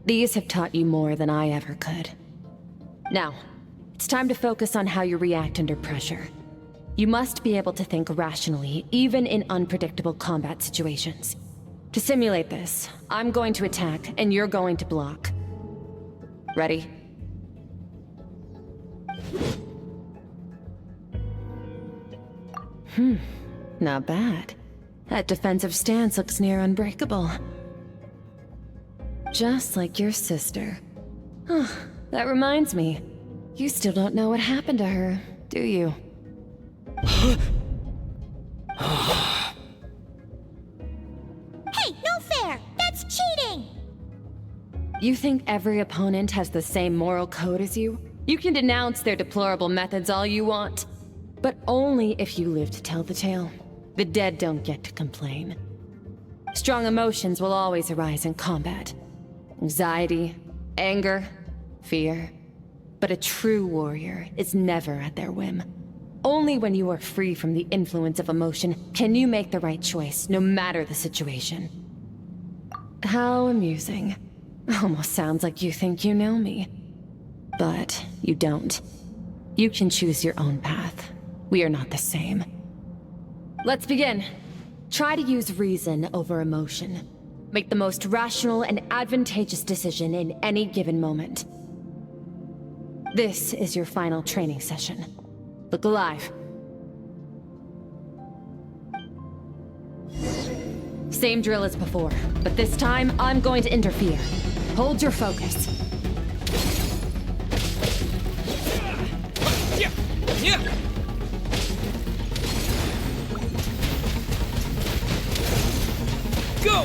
These have taught you more than I ever could. Now, it's time to focus on how you react under pressure. You must be able to think rationally, even in unpredictable combat situations. To simulate this, I'm going to attack, and you're going to block. Ready? Not bad. That defensive stance looks near unbreakable. Just like your sister. That reminds me. You still don't know what happened to her, do you? Hey, no fair! That's cheating! You think every opponent has the same moral code as you? You can denounce their deplorable methods all you want, but only if you live to tell the tale. The dead don't get to complain. Strong emotions will always arise in combat. Anxiety, anger, fear. But a true warrior is never at their whim. Only when you are free from the influence of emotion can you make the right choice, no matter the situation. How amusing. Almost sounds like you think you know me. But you don't. You can choose your own path. We are not the same. Let's begin. Try to use reason over emotion. Make the most rational and advantageous decision in any given moment. This is your final training session. Look alive. Same drill as before, but this time I'm going to interfere. Hold your focus. Go!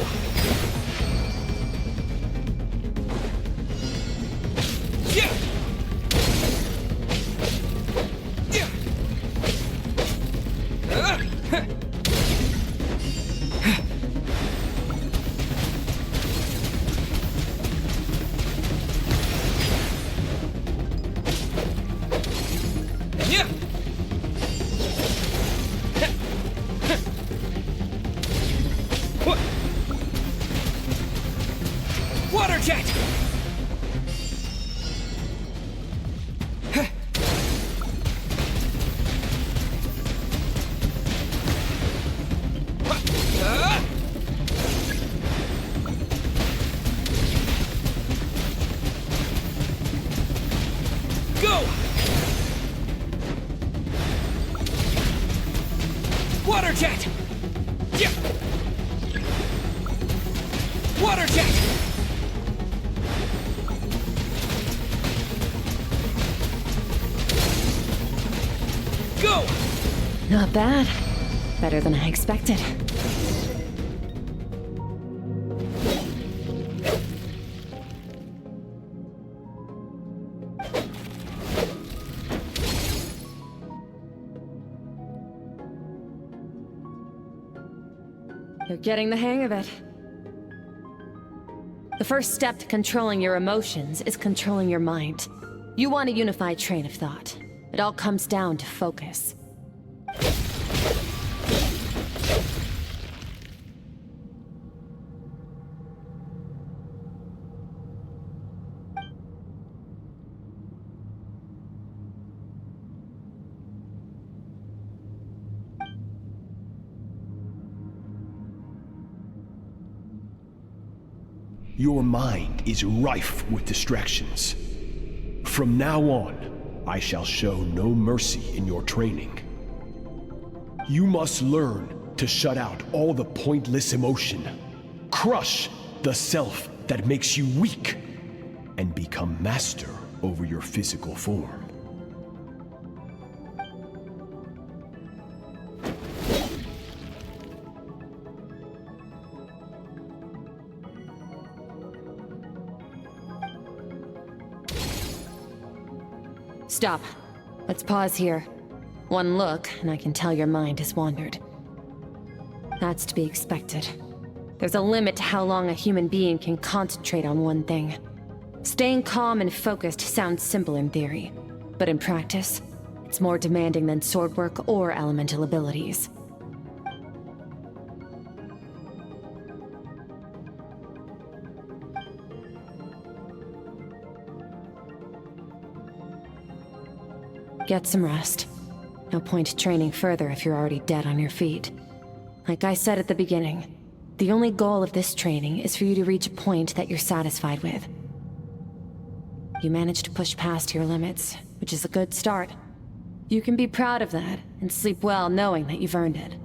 Water jet! Go! Water jet! Water jet! Go! Not bad. Better than I expected. You're getting the hang of it. The first step to controlling your emotions is controlling your mind. You want a unified train of thought. It all comes down to focus. Your mind is rife with distractions. From now on, I shall show no mercy in your training. You must learn to shut out all the pointless emotion, crush the self that makes you weak, and become master over your physical form. Stop. Let's pause here. One look, and I can tell your mind has wandered. That's to be expected. There's a limit to how long a human being can concentrate on one thing. Staying calm and focused sounds simple in theory, but in practice, it's more demanding than sword work or elemental abilities. Get some rest. No point training further if you're already dead on your feet. Like I said at the beginning, the only goal of this training is for you to reach a point that you're satisfied with. You managed to push past your limits, which is a good start. You can be proud of that, and sleep well knowing that you've earned it.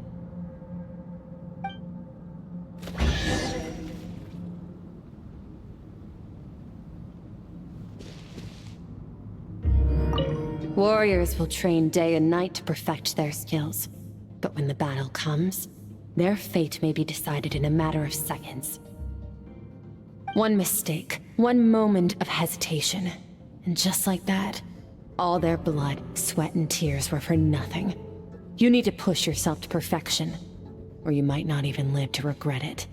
Warriors will train day and night to perfect their skills. But when the battle comes, their fate may be decided in a matter of seconds. One mistake, one moment of hesitation, and just like that, all their blood, sweat, and tears were for nothing. You need to push yourself to perfection, or you might not even live to regret it.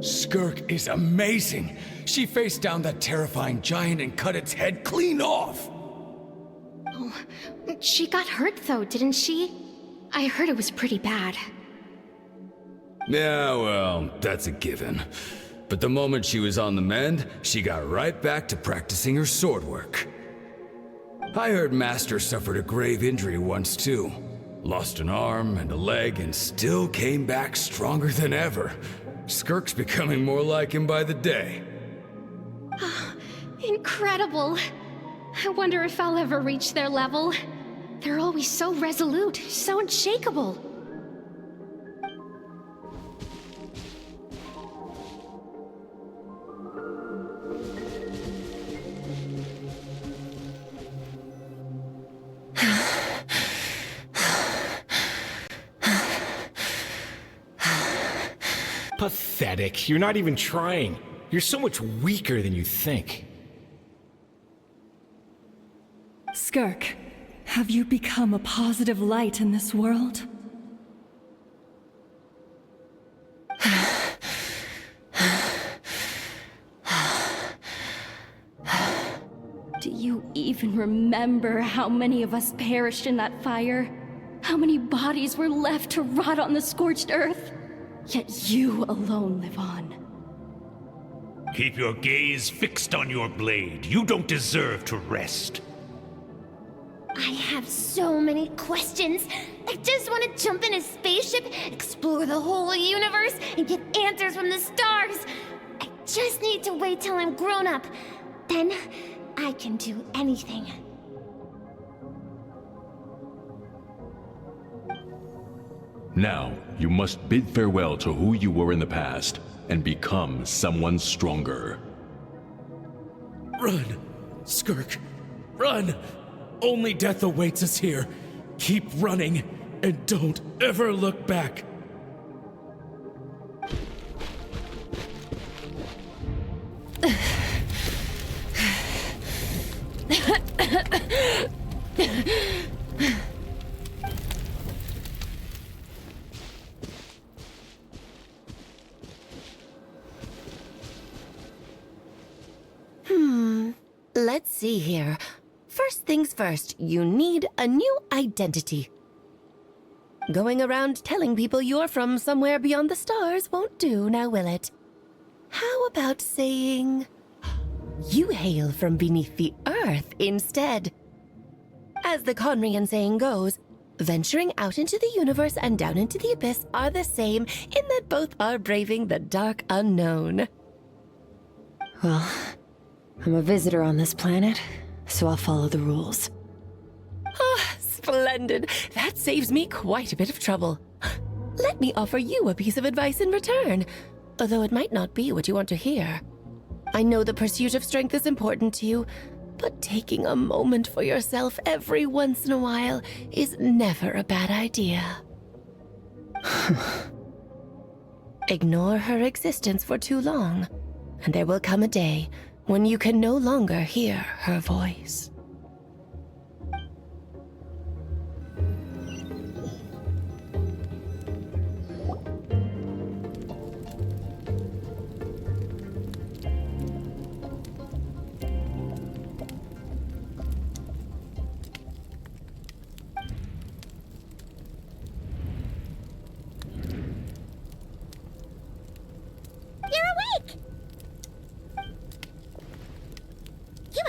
Skirk is amazing. She faced down that terrifying giant and cut its head clean off. Oh, she got hurt though, didn't she? I heard it was pretty bad. Yeah, well, that's a given. But the moment she was on the mend, she got right back to practicing her sword work. I heard Master suffered a grave injury once too. Lost an arm and a leg and still came back stronger than ever. Skirk's becoming more like him by the day. Incredible! I wonder if I'll ever reach their level. They're always so resolute, so unshakable. Pathetic. You're not even trying. You're so much weaker than you think. Skirk, have you become a positive light in this world? even remember how many of us perished in that fire. How many bodies were left to rot on the scorched earth. Yet you alone live on. Keep your gaze fixed on your blade. You don't deserve to rest. I have so many questions. I just want to jump in a spaceship, explore the whole universe, and get answers from the stars. I just need to wait till I'm grown up. Then I can do anything. Now, you must bid farewell to who you were in the past and become someone stronger. Run, Skirk, run! Only death awaits us here. Keep running, and don't ever look back. Let's see here. First things first, you need a new identity. Going around telling people you're from somewhere beyond the stars won't do, now will it? How about saying you hail from beneath the earth instead? As the Conrian saying goes, venturing out into the universe and down into the abyss are the same in that both are braving the dark unknown. Well, I'm a visitor on this planet, so I'll follow the rules. Ah, splendid. That saves me quite a bit of trouble. Let me offer you a piece of advice in return, although it might not be what you want to hear. I know the pursuit of strength is important to you, but taking a moment for yourself every once in a while is never a bad idea. Ignore her existence for too long, and there will come a day when you can no longer hear her voice.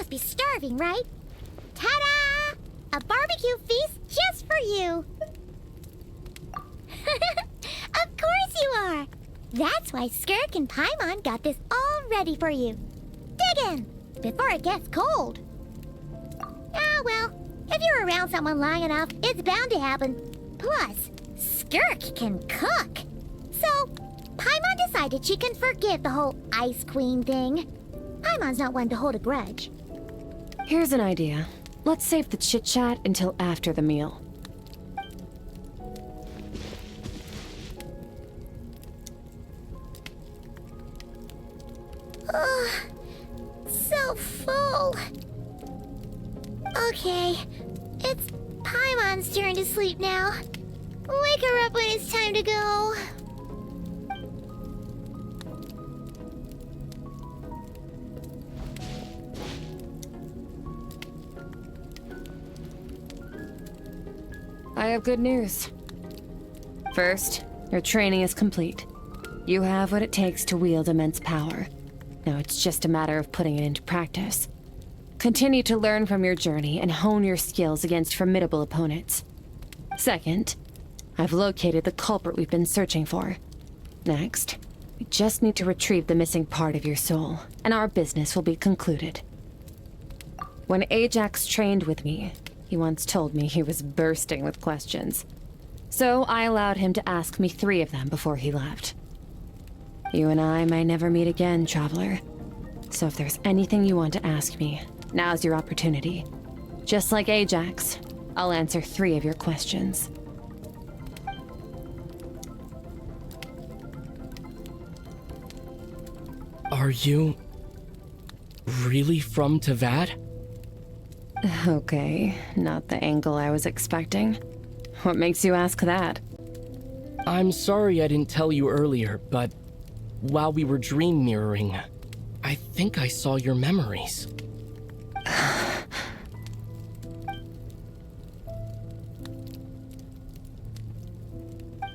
Be starving, right? Ta-da! A barbecue feast just for you! Of course you are! That's why Skirk and Paimon got this all ready for you. Dig in, before it gets cold. Ah, well, if you're around someone long enough, it's bound to happen. Plus, Skirk can cook. So, Paimon decided she can forgive the whole Ice Queen thing. Paimon's not one to hold a grudge. Here's an idea. Let's save the chit-chat until after the meal. Ugh, so full. Okay, it's Paimon's turn to sleep now. Wake her up when it's time to go. I have good news. First, your training is complete. You have what it takes to wield immense power. Now it's just a matter of putting it into practice. Continue to learn from your journey and hone your skills against formidable opponents. Second, I've located the culprit we've been searching for. Next, we just need to retrieve the missing part of your soul, and our business will be concluded. When Ajax trained with me, he once told me he was bursting with questions. So I allowed him to ask me 3 of them before he left. You and I may never meet again, Traveler. So if there's anything you want to ask me, now's your opportunity. Just like Ajax, I'll answer 3 of your questions. Are you really from Teyvat? Okay, not the angle I was expecting. What makes you ask that? I'm sorry I didn't tell you earlier, but while we were dream mirroring, I think I saw your memories.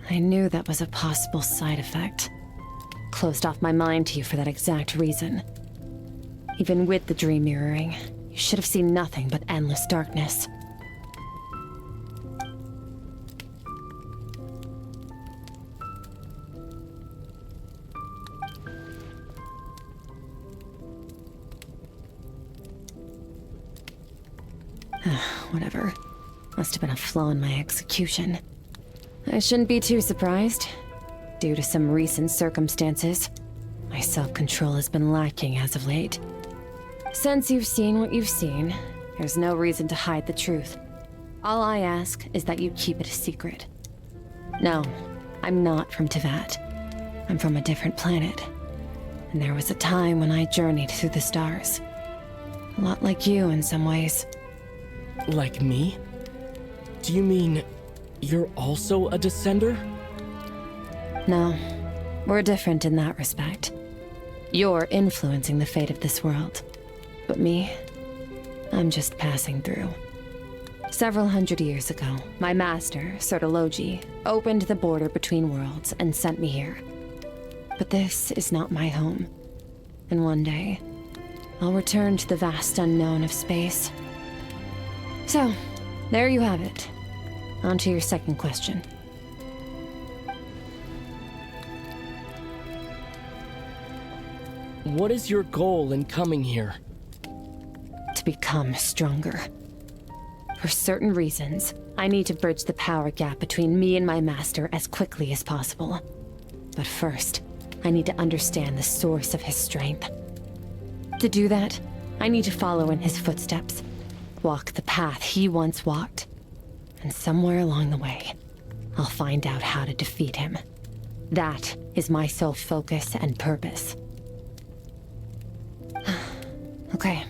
I knew that was a possible side effect. Closed off my mind to you for that exact reason. Even with the dream mirroring, you should have seen nothing but endless darkness. Whatever. Must have been a flaw in my execution. I shouldn't be too surprised. Due to some recent circumstances, my self-control has been lacking as of late. Since you've seen what you've seen, there's no reason to hide the truth. All I ask is that you keep it a secret. No, I'm not from Teyvat. I'm from a different planet. And there was a time when I journeyed through the stars. A lot like you in some ways. Like me? Do you mean you're also a descender? No, we're different in that respect. You're influencing the fate of this world. But me, I'm just passing through. Several hundred years ago, my master, Sertologi, opened the border between worlds and sent me here. But this is not my home. And one day, I'll return to the vast unknown of space. So, there you have it. On to your second question. What is your goal in coming here? To become stronger. For certain reasons, I need to bridge the power gap between me and my master as quickly as possible. But first, I need to understand the source of his strength. To do that, I need to follow in his footsteps. Walk the path he once walked. And somewhere along the way, I'll find out how to defeat him. That is my sole focus and purpose. Okay.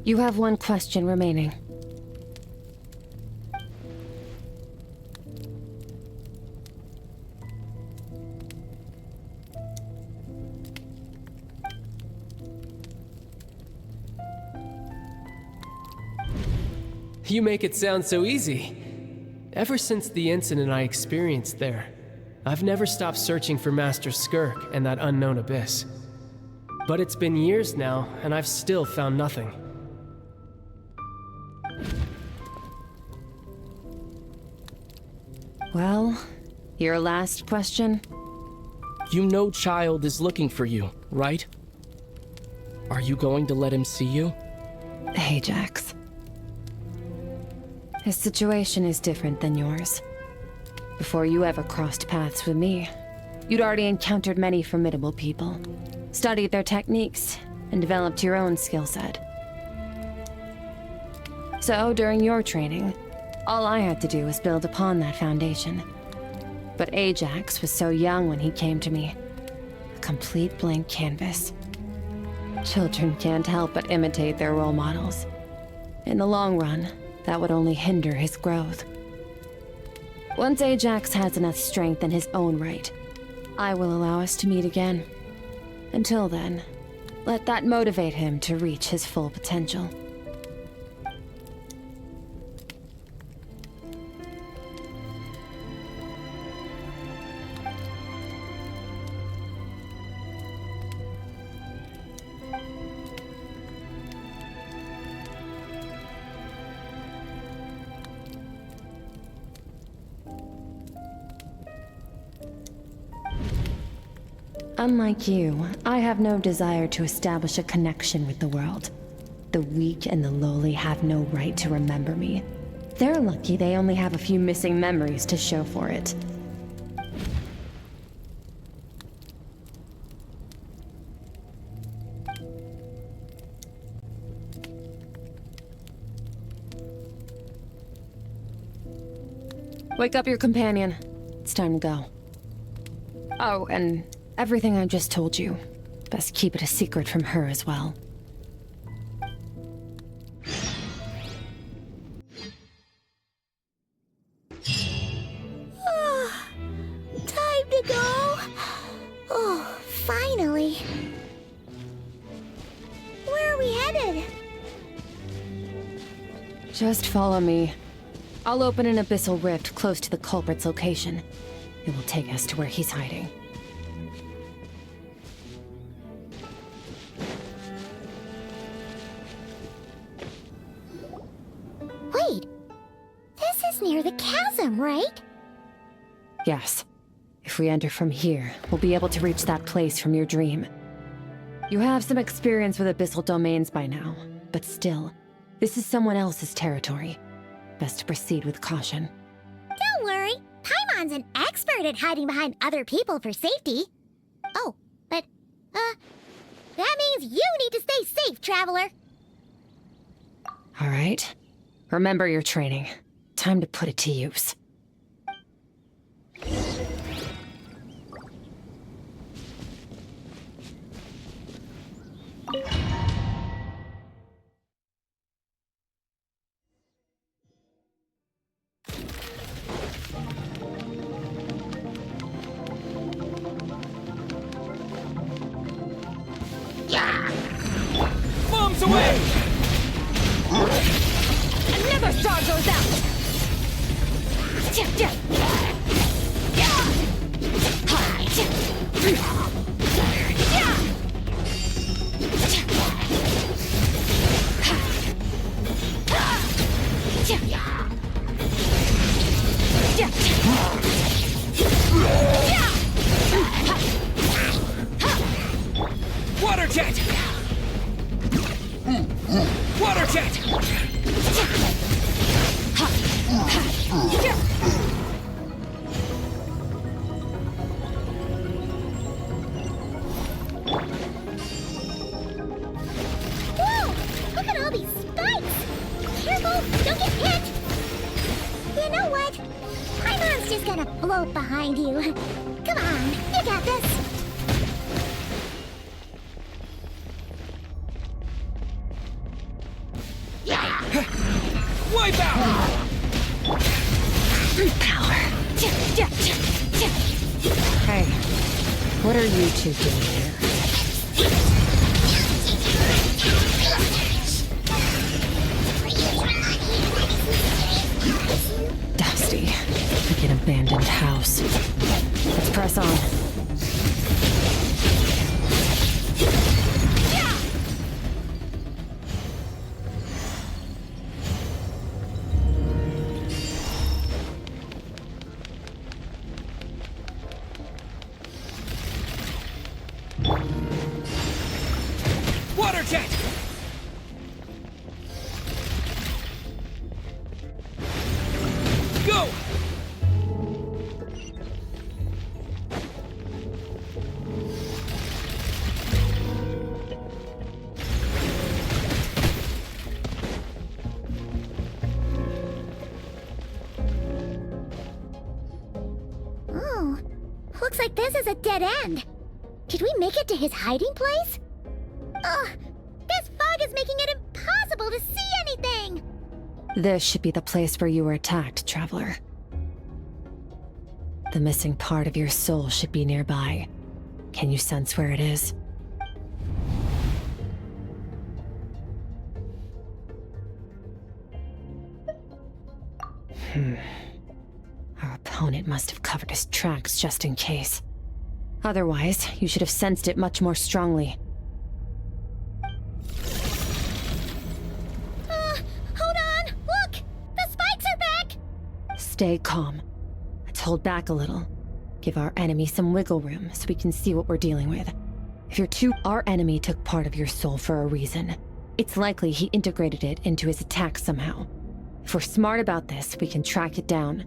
You have one question remaining. You make it sound so easy. Ever since the incident I experienced there, I've never stopped searching for Master Skirk and that unknown abyss. But it's been years now, and I've still found nothing. Well, your last question? You know Child is looking for you, right? Are you going to let him see you? Ajax. His situation is different than yours. Before you ever crossed paths with me, you'd already encountered many formidable people, studied their techniques, and developed your own skill set. So, during your training, all I had to do was build upon that foundation. But Ajax was so young when he came to me. A complete blank canvas. Children can't help but imitate their role models. In the long run, that would only hinder his growth. Once Ajax has enough strength in his own right, I will allow us to meet again. Until then, let that motivate him to reach his full potential. Unlike you, I have no desire to establish a connection with the world. The weak and the lowly have no right to remember me. They're lucky they only have a few missing memories to show for it. Wake up your companion. It's time to go. Oh, and everything I just told you, best keep it a secret from her as well. Time to go. Oh, finally. Where are we headed? Just follow me. I'll open an abyssal rift close to the culprit's location. It will take us to where he's hiding. Wait, this is near the chasm, right? Yes. If we enter from here, we'll be able to reach that place from your dream. You have some experience with abyssal domains by now, but still, this is someone else's territory. Best to proceed with caution. Don't worry, Paimon's an expert at hiding behind other people for safety. Oh, but, that means you need to stay safe, Traveler. All right. Remember your training. Time to put it to use. Bombs away! Another star goes out! Water jet! Water jet! Whoa! Look at all these spikes! Careful, don't get hit! You know what? Paimon's just gonna float behind you. Come on, you got this! Wipe out! Power. Hey, what are you two doing here? Dusty, like an abandoned house. Let's press on. Water jet! Go! Oh, looks like this is a dead end. Did we make it to his hiding place? Ugh, this fog is making it impossible to see anything! This should be the place where you were attacked, Traveler. The missing part of your soul should be nearby. Can you sense where it is? Our opponent must have covered his tracks just in case. Otherwise, you should have sensed it much more strongly. Hold on! Look! The spikes are back! Stay calm. Let's hold back a little. Give our enemy some wiggle room so we can see what we're dealing with. Our enemy took part of your soul for a reason. It's likely he integrated it into his attack somehow. If we're smart about this, we can track it down.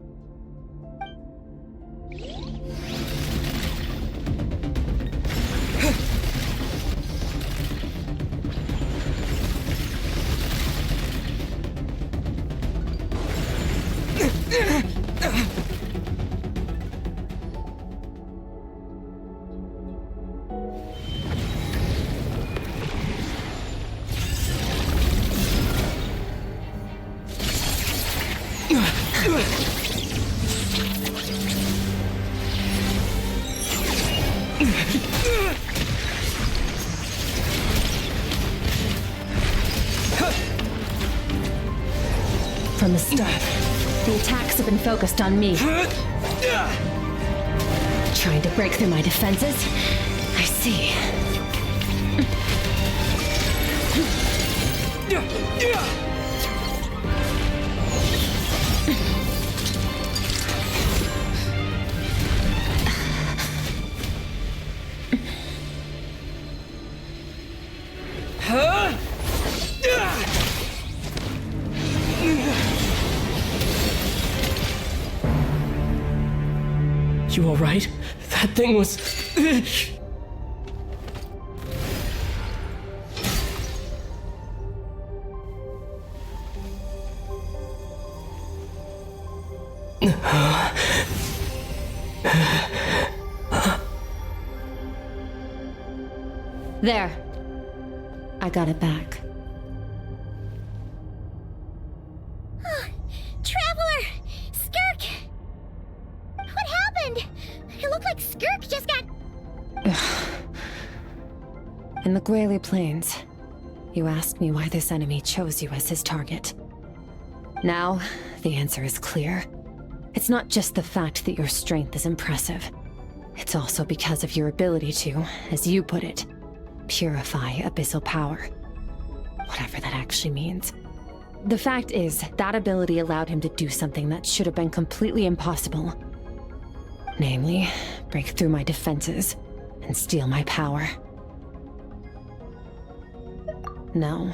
From the start, the focused on me. Trying to break through my defenses? I see. You alright? That thing was... There. I got it back. Traveler! Skirk! What happened? It looked like Skirk just got... In the Grayley Plains, you asked me why this enemy chose you as his target. Now, the answer is clear. It's not just the fact that your strength is impressive. It's also because of your ability to, as you put it, purify abyssal power. Whatever that actually means. The fact is, that ability allowed him to do something that should have been completely impossible. Namely, break through my defenses and steal my power. No,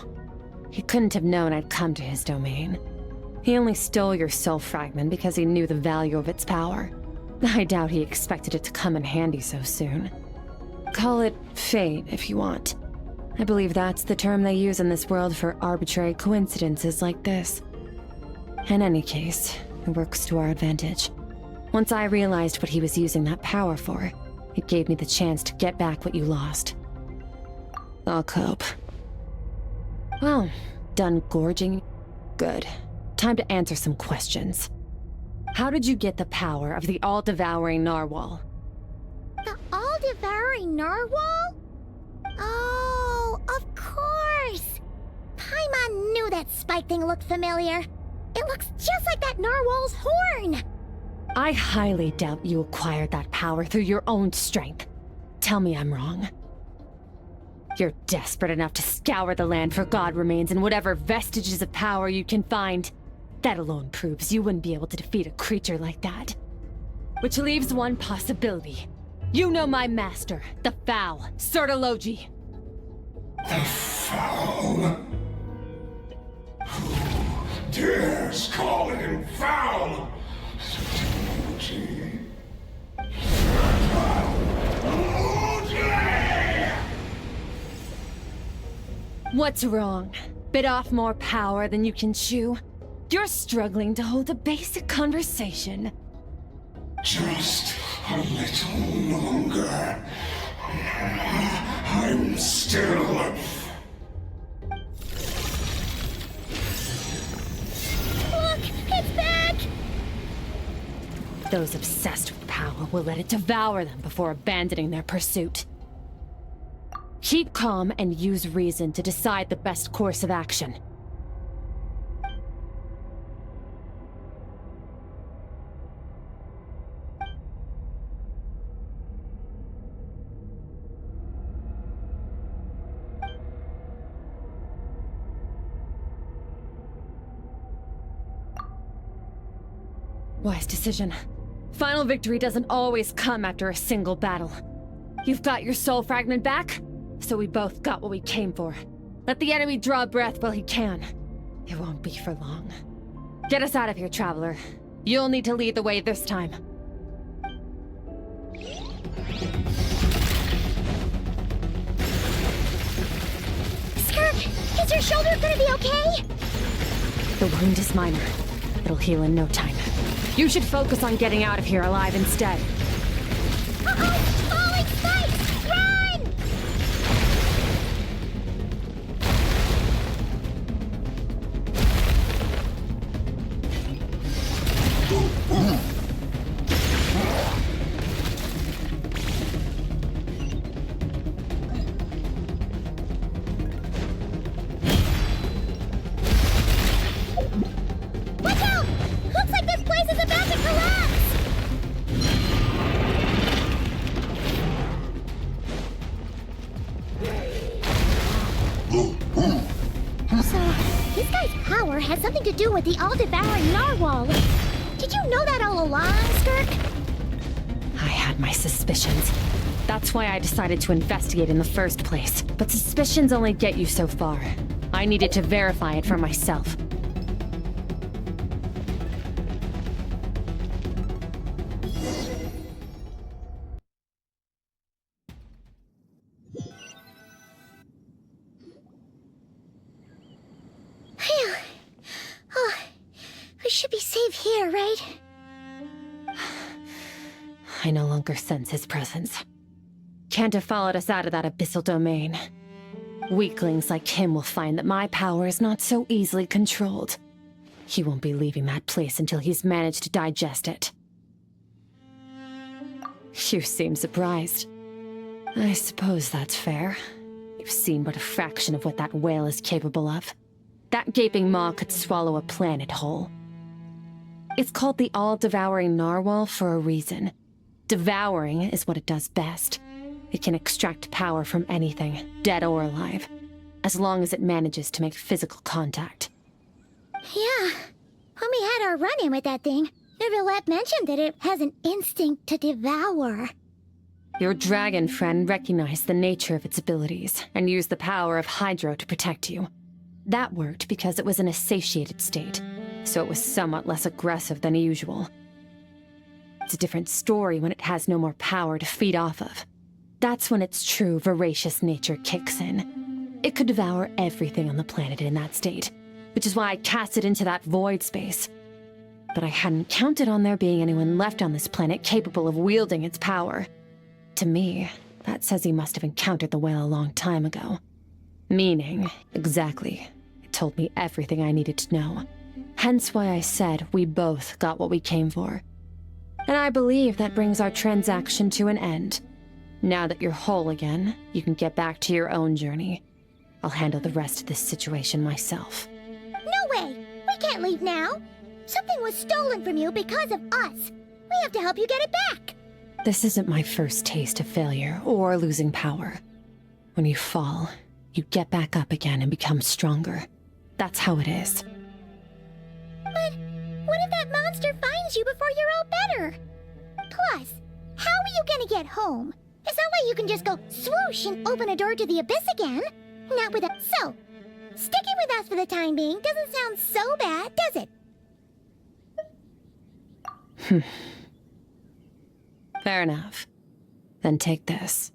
he couldn't have known I'd come to his domain. He only stole your soul fragment because he knew the value of its power. I doubt he expected it to come in handy so soon. Call it fate if you want. I believe that's the term they use in this world for arbitrary coincidences like this. In any case, it works to our advantage. Once I realized what he was using that power for, it gave me the chance to get back what you lost. I'll cope. Well, done gorging? Good. Time to answer some questions. How did you get the power of the all-devouring narwhal? The all-devouring narwhal? Oh, of course! Paimon knew that spike thing looked familiar. It looks just like that narwhal's horn! I highly doubt you acquired that power through your own strength. Tell me I'm wrong. You're desperate enough to scour the land for god remains and whatever vestiges of power you can find. That alone proves you wouldn't be able to defeat a creature like that. Which leaves one possibility. You know my master, the Foul, Sertologi. The Foul? Who dares call him Foul? Sertologi. What's wrong? Bit off more power than you can chew? You're struggling to hold a basic conversation. Just a little longer. I'm still... Look! It's back! Those obsessed with power will let it devour them before abandoning their pursuit. Keep calm and use reason to decide the best course of action. Wise decision. Final victory doesn't always come after a single battle. You've got your soul fragment back, so we both got what we came for. Let the enemy draw breath while he can. It won't be for long. Get us out of here, Traveler. You'll need to lead the way this time. Skirk, is your shoulder gonna be okay? The wound is minor. It'll heal in no time. You should focus on getting out of here alive instead. Uh-oh! Falling spikes! Run! Watch out! Looks like this place is about to do with the all-devouring narwhal. Did you know that all along, Skirk? I had my suspicions. That's why I decided to investigate in the first place. But suspicions only get you so far. I needed to verify it for myself. Phew. Oh, we should be safe here, right? I no longer sense his presence. Can't have followed us out of that abyssal domain. Weaklings like him will find that my power is not so easily controlled. He won't be leaving that place until he's managed to digest it. You seem surprised. I suppose that's fair. You've seen but a fraction of what that whale is capable of. That gaping maw could swallow a planet whole. It's called the all-devouring narwhal for a reason. Devouring is what it does best. It can extract power from anything, dead or alive, as long as it manages to make physical contact. Yeah. When we had our run-in with that thing, Neverlet mentioned that it has an instinct to devour. Your dragon friend recognized the nature of its abilities and used the power of Hydro to protect you. That worked because it was in a satiated state, so it was somewhat less aggressive than usual. It's a different story when it has no more power to feed off of. That's when its true voracious nature kicks in. It could devour everything on the planet in that state, which is why I cast it into that void space. But I hadn't counted on there being anyone left on this planet capable of wielding its power. To me, that says he must have encountered the whale a long time ago. Meaning, exactly, it told me everything I needed to know. Hence why I said we both got what we came for. And I believe that brings our transaction to an end. Now that you're whole again, you can get back to your own journey. I'll handle the rest of this situation myself. No way! We can't leave now! Something was stolen from you because of us! We have to help you get it back! This isn't my first taste of failure or losing power. When you fall, you get back up again and become stronger. That's how it is. But what if that monster finds you before you're all better? Plus, how are you gonna get home? It's not like you can just go swoosh and open a door to the abyss again. Not with us. So, sticking with us for the time being doesn't sound so bad, does it? Fair enough. Then take this.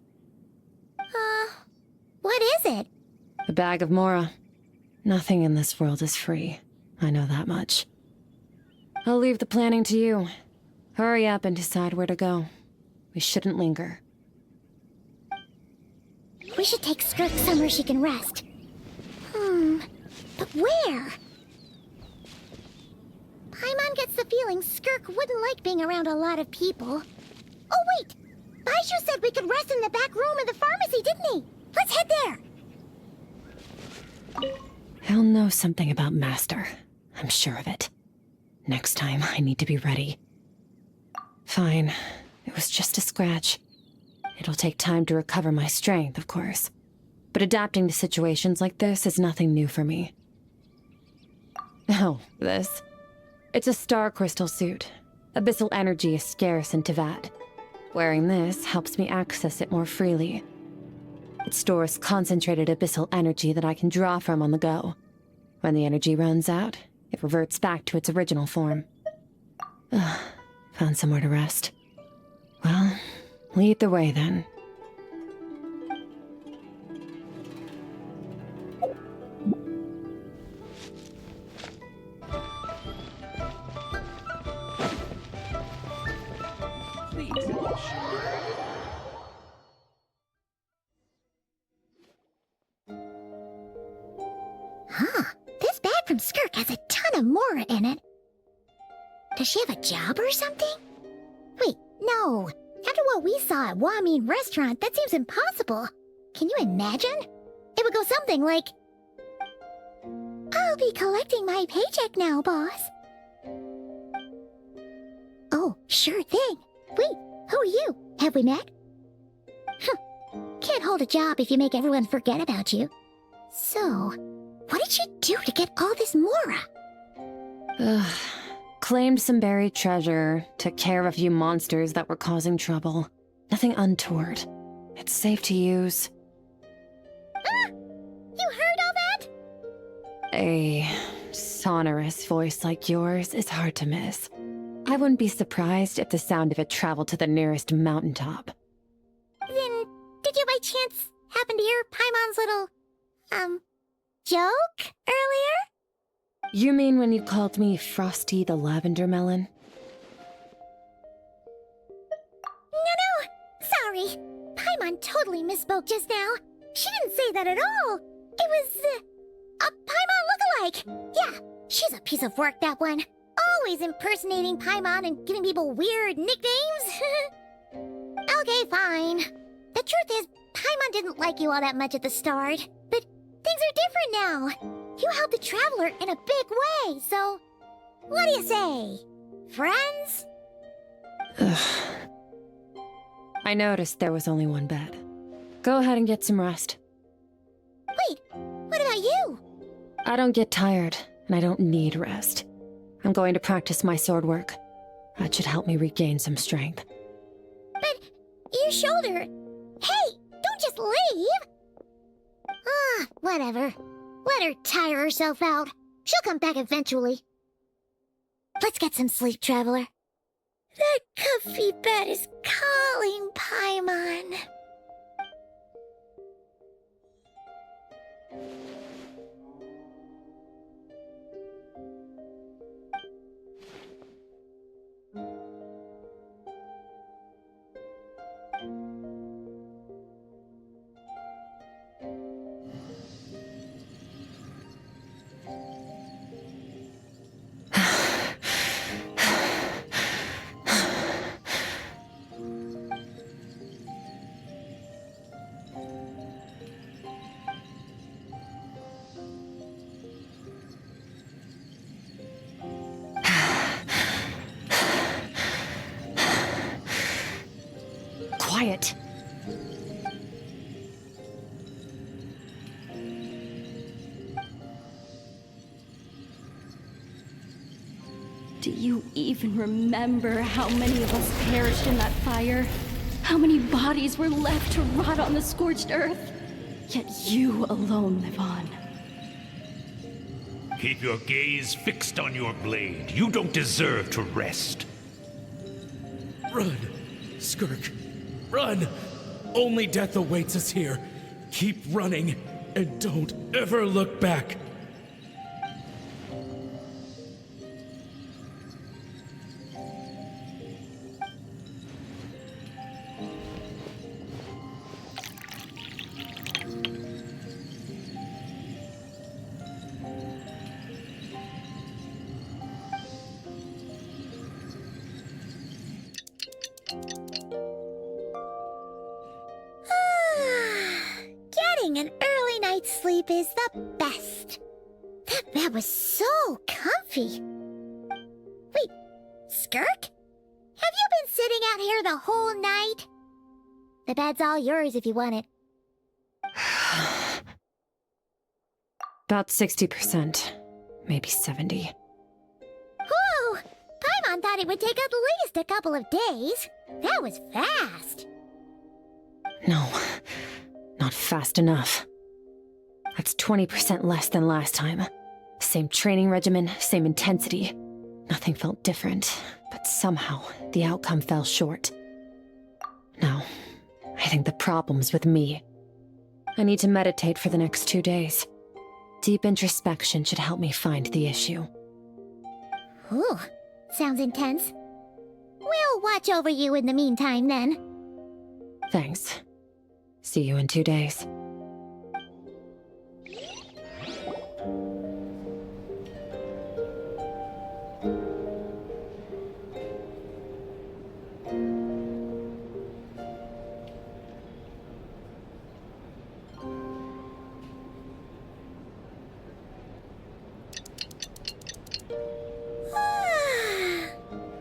What is it? A bag of Mora. Nothing in this world is free. I know that much. I'll leave the planning to you. Hurry up and decide where to go. We shouldn't linger. We should take Skirk somewhere she can rest. But where? Paimon gets the feeling Skirk wouldn't like being around a lot of people. Oh wait! Baizhu said we could rest in the back room of the pharmacy, didn't he? Let's head there! He'll know something about Master. I'm sure of it. Next time, I need to be ready. Fine. It was just a scratch. It'll take time to recover my strength, of course. But adapting to situations like this is nothing new for me. Oh, this? It's a star crystal suit. Abyssal energy is scarce in Teyvat. Wearing this helps me access it more freely. It stores concentrated abyssal energy that I can draw from on the go. When the energy runs out, it reverts back to its original form. Found somewhere to rest. Well, lead the way then. This bag from Skirk has a ton of Mora in it. Does she have a job or something? Wait, no. After what we saw at Wamin Restaurant, that seems impossible. Can you imagine? It would go something like, I'll be collecting my paycheck now, boss. Oh, sure thing. Wait, who are you? Have we met? Can't hold a job if you make everyone forget about you. So, what did she do to get all this Mora? Ugh. Claimed some buried treasure, took care of a few monsters that were causing trouble. Nothing untoward. It's safe to use. Ah! You heard all that? A sonorous voice like yours is hard to miss. I wouldn't be surprised if the sound of it traveled to the nearest mountaintop. Then, did you by chance happen to hear Paimon's little, joke earlier? You mean when you called me Frosty the Lavender Melon? No, sorry. Paimon totally misspoke just now. She didn't say that at all. It was, a Paimon lookalike. Yeah, she's a piece of work, that one. Always impersonating Paimon and giving people weird nicknames. Okay, fine. The truth is, Paimon didn't like you all that much at the start, but things are different now. You helped the Traveler in a big way, so what do you say? Friends? Ugh. I noticed there was only one bed. Go ahead and get some rest. Wait, what about you? I don't get tired, and I don't need rest. I'm going to practice my sword work. That should help me regain some strength. But your shoulder... Hey, don't just leave! Ah, whatever. Let her tire herself out. She'll come back eventually. Let's get some sleep, Traveler. That comfy bed is calling, Paimon. Quiet. Do you even remember how many of us perished in that fire? How many bodies were left to rot on the scorched earth? Yet you alone live on. Keep your gaze fixed on your blade. You don't deserve to rest. Run, Skirk. Run! Only death awaits us here. Keep running, and don't ever look back. An early night's sleep is the best. That bed was so comfy. Wait, Skirk? Have you been sitting out here the whole night? The bed's all yours if you want it. About 60%. Maybe 70. Whoa! Paimon thought it would take at least a couple of days. That was fast. No. Not fast enough. That's 20% less than last time. Same training regimen, same intensity. Nothing felt different, but somehow the outcome fell short. No, I think the problem's with me. I need to meditate for the next 2 days. Deep introspection should help me find the issue. Ooh, sounds intense. We'll watch over you in the meantime, then. Thanks. See you in 2 days.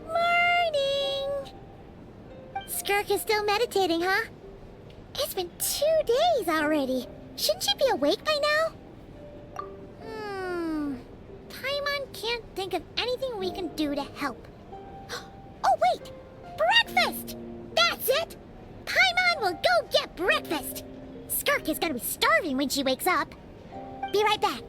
Morning! Skirk is still meditating, huh? It's been 2 days already. Shouldn't she be awake by now? Paimon can't can't think of anything we can do to help. Oh, wait! Breakfast! That's it! Paimon will go get breakfast! Skirk is gonna be starving when she wakes up. Be right back.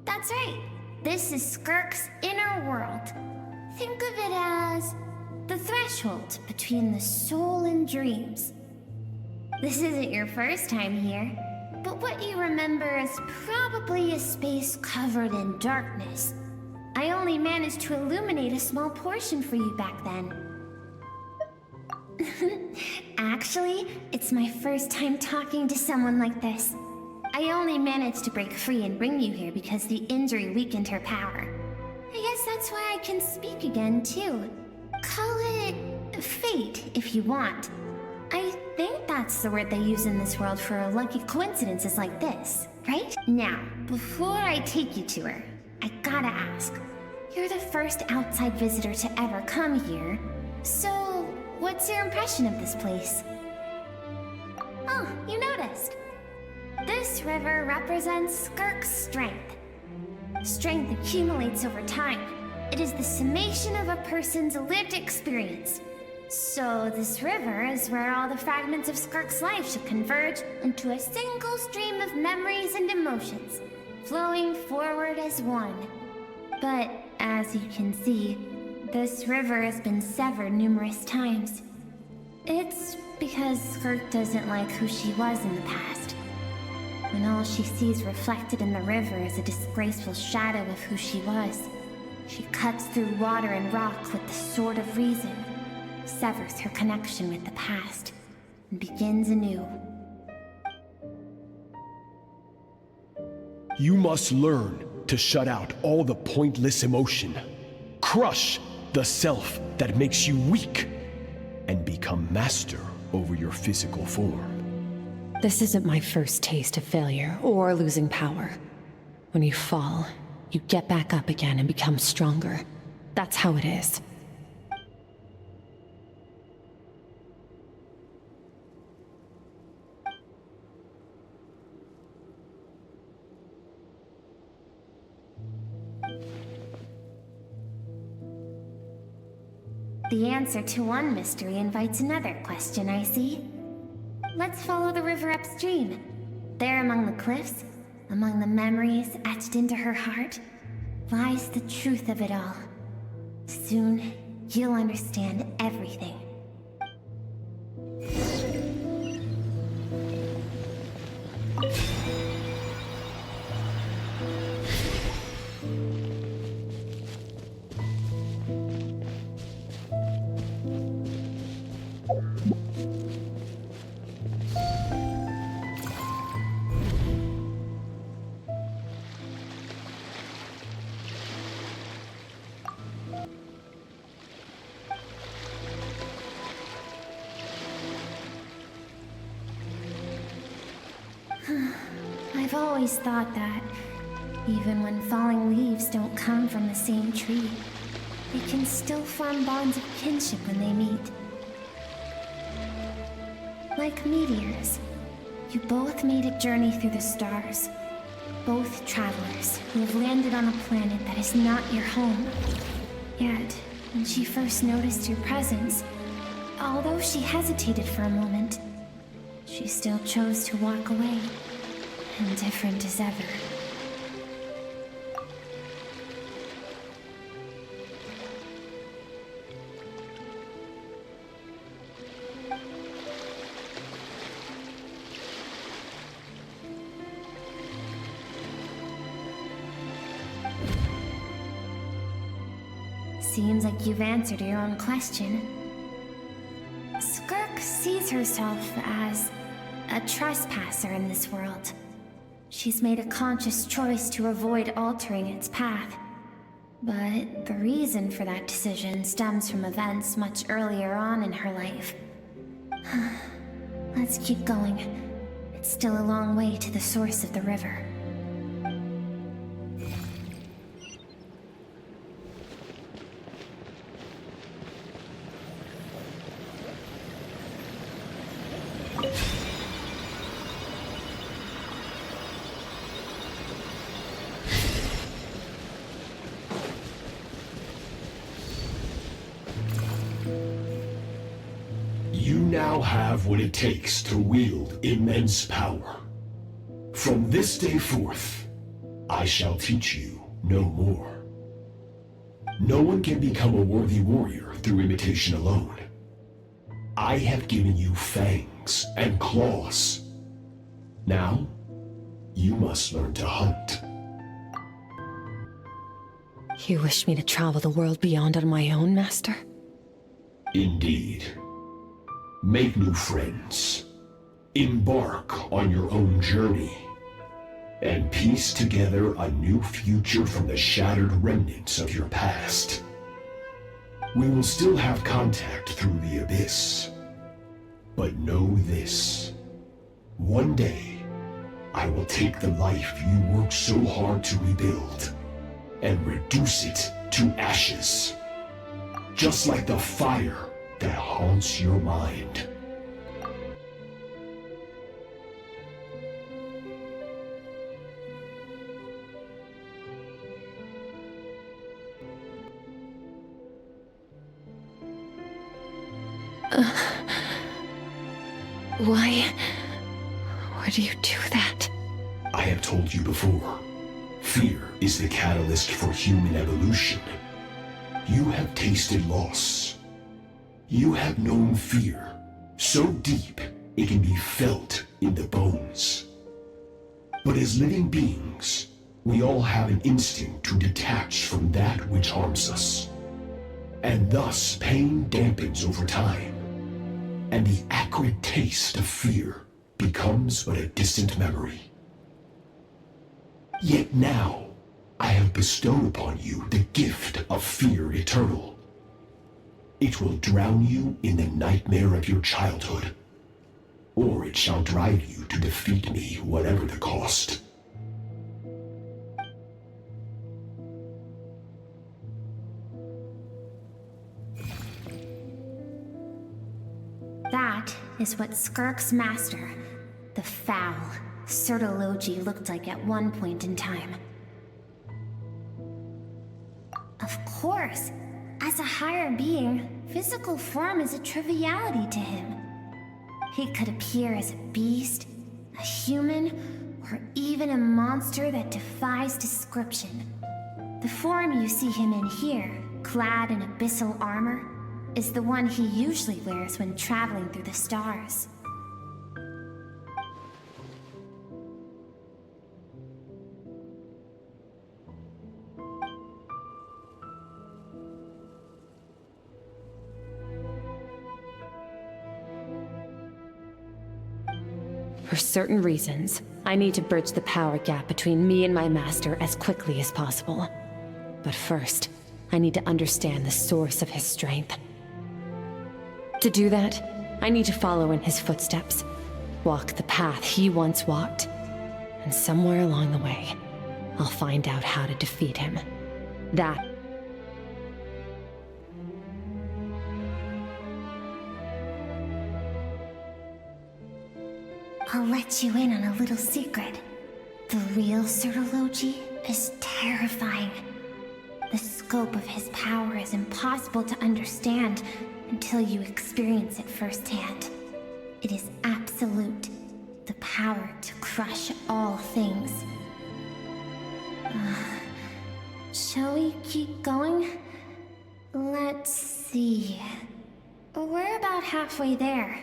That's right. This is Skirk's inner world. Think of it as the threshold between the soul and dreams. This isn't your first time here, but what you remember is probably a space covered in darkness. I only managed to illuminate a small portion for you back then. Actually, it's my first time talking to someone like this. I only managed to break free and bring you here because the injury weakened her power. I guess that's why I can speak again, too. Call it fate, if you want. I think that's the word they use in this world for lucky coincidences like this, right? Now, before I take you to her, I gotta ask. You're the first outside visitor to ever come here, so what's your impression of this place? Oh, you noticed. This river represents Skirk's strength. Strength accumulates over time. It is the summation of a person's lived experience. So this river is where all the fragments of Skirk's life should converge into a single stream of memories and emotions, flowing forward as one. But as you can see, this river has been severed numerous times. It's because Skirk doesn't like who she was in the past. When all she sees reflected in the river is a disgraceful shadow of who she was, she cuts through water and rock with the sword of reason, severs her connection with the past, and begins anew. You must learn to shut out all the pointless emotion. Crush the self that makes you weak, and become master over your physical form. This isn't my first taste of failure or losing power. When you fall, you get back up again and become stronger. That's how it is. The answer to one mystery invites another question, I see. Let's follow the river upstream. There among the cliffs, among the memories etched into her heart, lies the truth of it all. Soon, you'll understand everything. I've always thought that, even when falling leaves don't come from the same tree, they can still form bonds of kinship when they meet. Like meteors, you both made a journey through the stars. Both travelers who have landed on a planet that is not your home. Yet, when she first noticed your presence, although she hesitated for a moment, she still chose to walk away, indifferent as ever. seems like you've answered your own question. Skirk sees herself as a trespasser in this world. She's made a conscious choice to avoid altering its path. But the reason for that decision stems from events much earlier on in her life. Let's keep going. It's still a long way to the source of the river. You now have what it takes to wield immense power. From this day forth, I shall teach you no more. No one can become a worthy warrior through imitation alone. I have given you fangs and claws. Now, you must learn to hunt. You wish me to travel the world beyond on my own, Master? Indeed. Make new friends. Embark on your own journey. And piece together a new future from the shattered remnants of your past. We will still have contact through the Abyss. But know this. One day, I will take the life you worked so hard to rebuild and reduce it to ashes. Just like the fire that haunts your mind. Why would you do that? I have told you before, fear is the catalyst for human evolution. You have tasted loss. You have known fear, so deep it can be felt in the bones. But as living beings, we all have an instinct to detach from that which harms us. And thus pain dampens over time, and the acrid taste of fear becomes but a distant memory. Yet now, I have bestowed upon you the gift of fear eternal. It will drown you in the nightmare of your childhood, or it shall drive you to defeat me, whatever the cost. That is what Skirk's master, the foul Sertologi, looked like at one point in time. Of course, as a higher being, physical form is a triviality to him. He could appear as a beast, a human, or even a monster that defies description. The form you see him in here, clad in abyssal armor, is the one he usually wears when traveling through the stars. For certain reasons, I need to bridge the power gap between me and my master as quickly as possible. But first, I need to understand the source of his strength. To do that, I need to follow in his footsteps, walk the path he once walked, and somewhere along the way, I'll find out how to defeat him. That I'll let you in on a little secret. The real Sertologi is terrifying. The scope of his power is impossible to understand until you experience it firsthand. It is absolute, the power to crush all things. Shall we keep going? Let's see. We're about halfway there.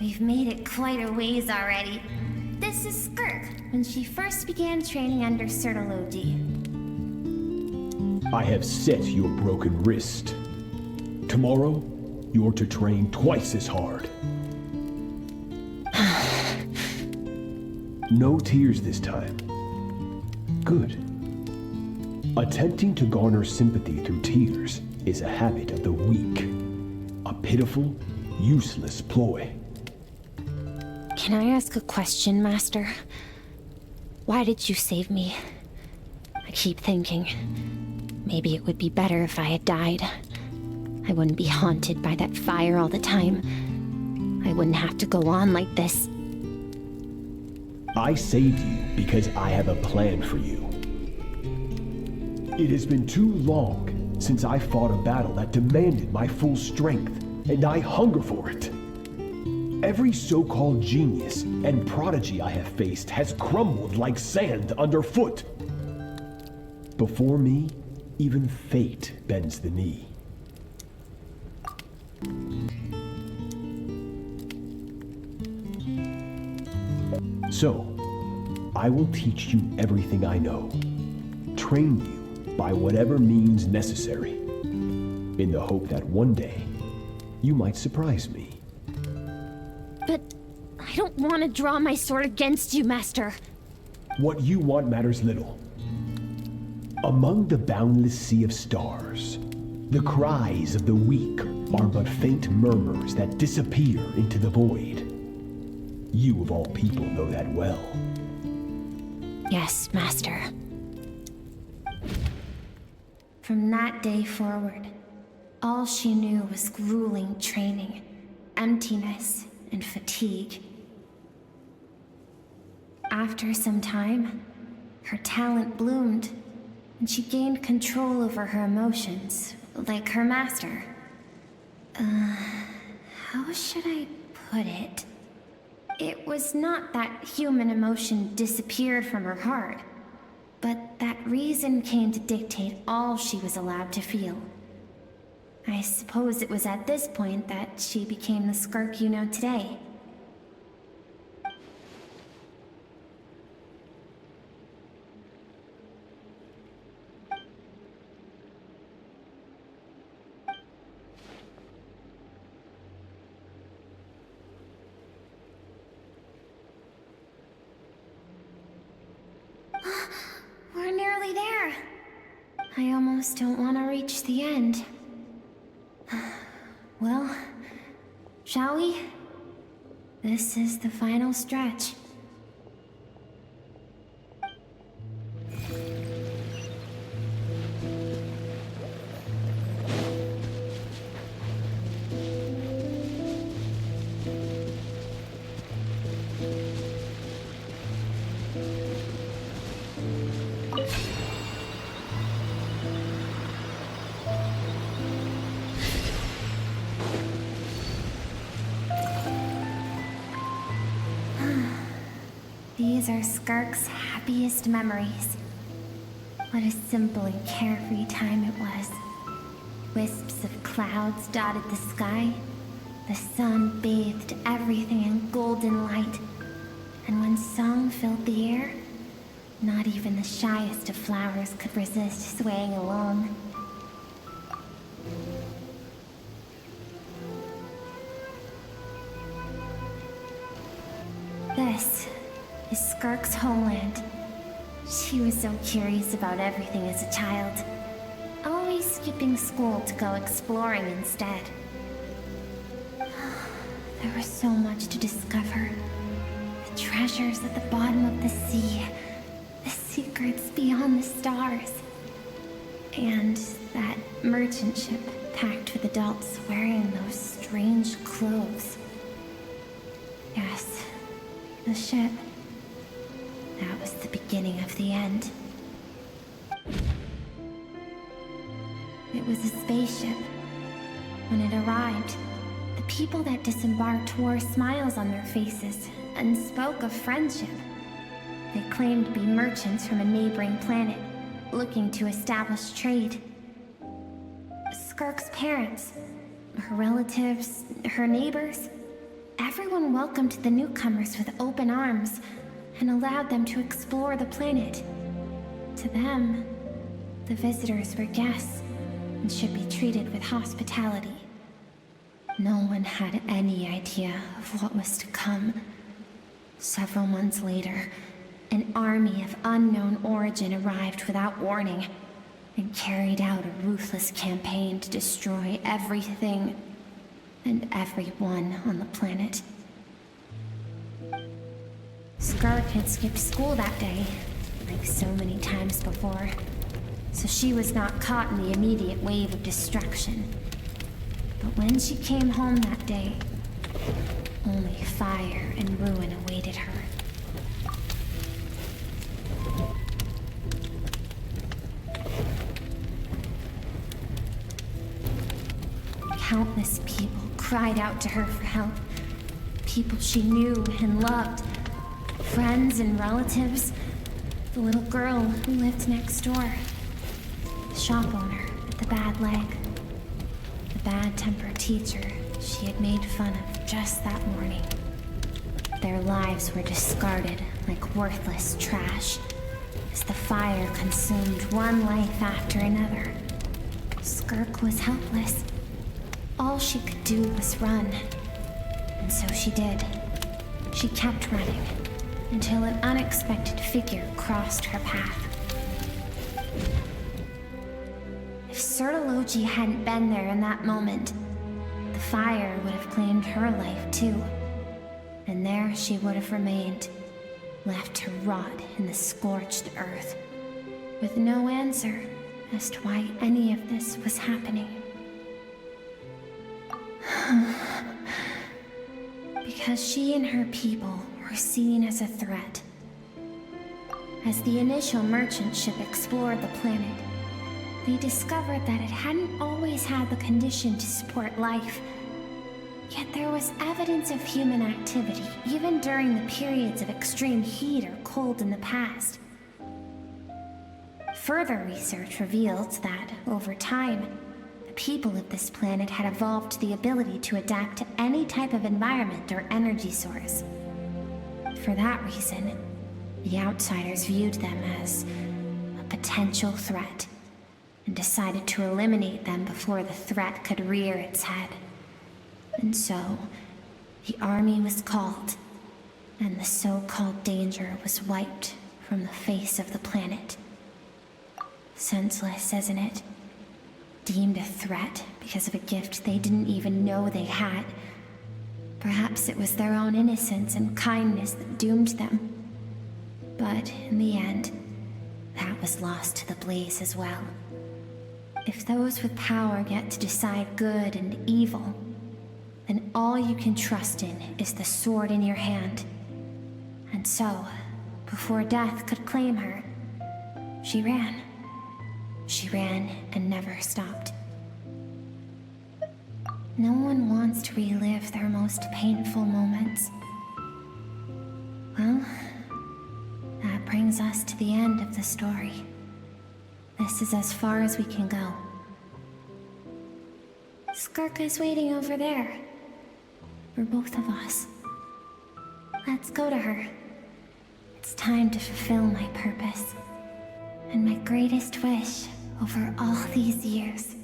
We've made it quite a ways already. This is Skirk, when she first began training under Sertology. I have set your broken wrist. Tomorrow, you're to train twice as hard. No tears this time. Good. Attempting to garner sympathy through tears is a habit of the weak. A pitiful, useless ploy. Can I ask a question, Master? Why did you save me? I keep thinking, maybe it would be better if I had died. I wouldn't be haunted by that fire all the time. I wouldn't have to go on like this. I saved you because I have a plan for you. It has been too long since I fought a battle that demanded my full strength, and I hunger for it. Every so-called genius and prodigy I have faced has crumbled like sand underfoot. Before me, even fate bends the knee. So, I will teach you everything I know. Train you by whatever means necessary, in the hope that one day, you might surprise me. But I don't want to draw my sword against you, Master. What you want matters little. Among the boundless sea of stars, the cries of the weak are but faint murmurs that disappear into the void. You of all people know that well. Yes, Master. From that day forward, all she knew was grueling training, emptiness, and fatigue. After some time, her talent bloomed, and she gained control over her emotions, like her master. How should I put it? It was not that human emotion disappeared from her heart, but that reason came to dictate all she was allowed to feel. I suppose it was at this point that she became the Skirk you know today. We're nearly there. I almost don't want to reach the end. Well, shall we? This is the final stretch. These are Skirk's happiest memories. What a simple and carefree time it was. Wisps of clouds dotted the sky. The sun bathed everything in golden light. And when song filled the air, not even the shyest of flowers could resist swaying along. This is Skirk's homeland. She was so curious about everything as a child, always skipping school to go exploring instead. There was so much to discover. The treasures at the bottom of the sea, the secrets beyond the stars, and that merchant ship packed with adults wearing those strange clothes. Yes, the ship. That was the beginning of the end. It was a spaceship. When it arrived, the people that disembarked wore smiles on their faces and spoke of friendship. They claimed to be merchants from a neighboring planet, looking to establish trade. Skirk's parents, her relatives, her neighbors, everyone welcomed the newcomers with open arms and allowed them to explore the planet. To them, the visitors were guests and should be treated with hospitality. No one had any idea of what was to come. Several months later, an army of unknown origin arrived without warning and carried out a ruthless campaign to destroy everything and everyone on the planet. Skirk had skipped school that day, like so many times before, so she was not caught in the immediate wave of destruction. But when she came home that day, only fire and ruin awaited her. Countless people cried out to her for help. People she knew and loved. Friends and relatives. The little girl who lived next door. The shop owner with the bad leg. The bad-tempered teacher she had made fun of just that morning. Their lives were discarded like worthless trash as the fire consumed one life after another. Skirk was helpless. All she could do was run. And so she did. She kept running until an unexpected figure crossed her path. If Sertology hadn't been there in that moment, the fire would have claimed her life too. And there she would have remained, left to rot in the scorched earth, with no answer as to why any of this was happening. Because she and her people were seen as a threat. As the initial merchant ship explored the planet, they discovered that it hadn't always had the condition to support life. Yet there was evidence of human activity, even during the periods of extreme heat or cold in the past. Further research revealed that, over time, the people of this planet had evolved the ability to adapt to any type of environment or energy source. For that reason, the outsiders viewed them as a potential threat and decided to eliminate them before the threat could rear its head. And so, the army was called, and the so-called danger was wiped from the face of the planet. Senseless, isn't it? Deemed a threat because of a gift they didn't even know they had. Perhaps it was their own innocence and kindness that doomed them. But in the end, that was lost to the blaze as well. If those with power get to decide good and evil, then all you can trust in is the sword in your hand. And so, before death could claim her, she ran. She ran and never stopped. No one wants to relive their most painful moments. Well, that brings us to the end of the story. This is as far as we can go. Skirk is waiting over there. For both of us. Let's go to her. It's time to fulfill my purpose. And my greatest wish over all these years.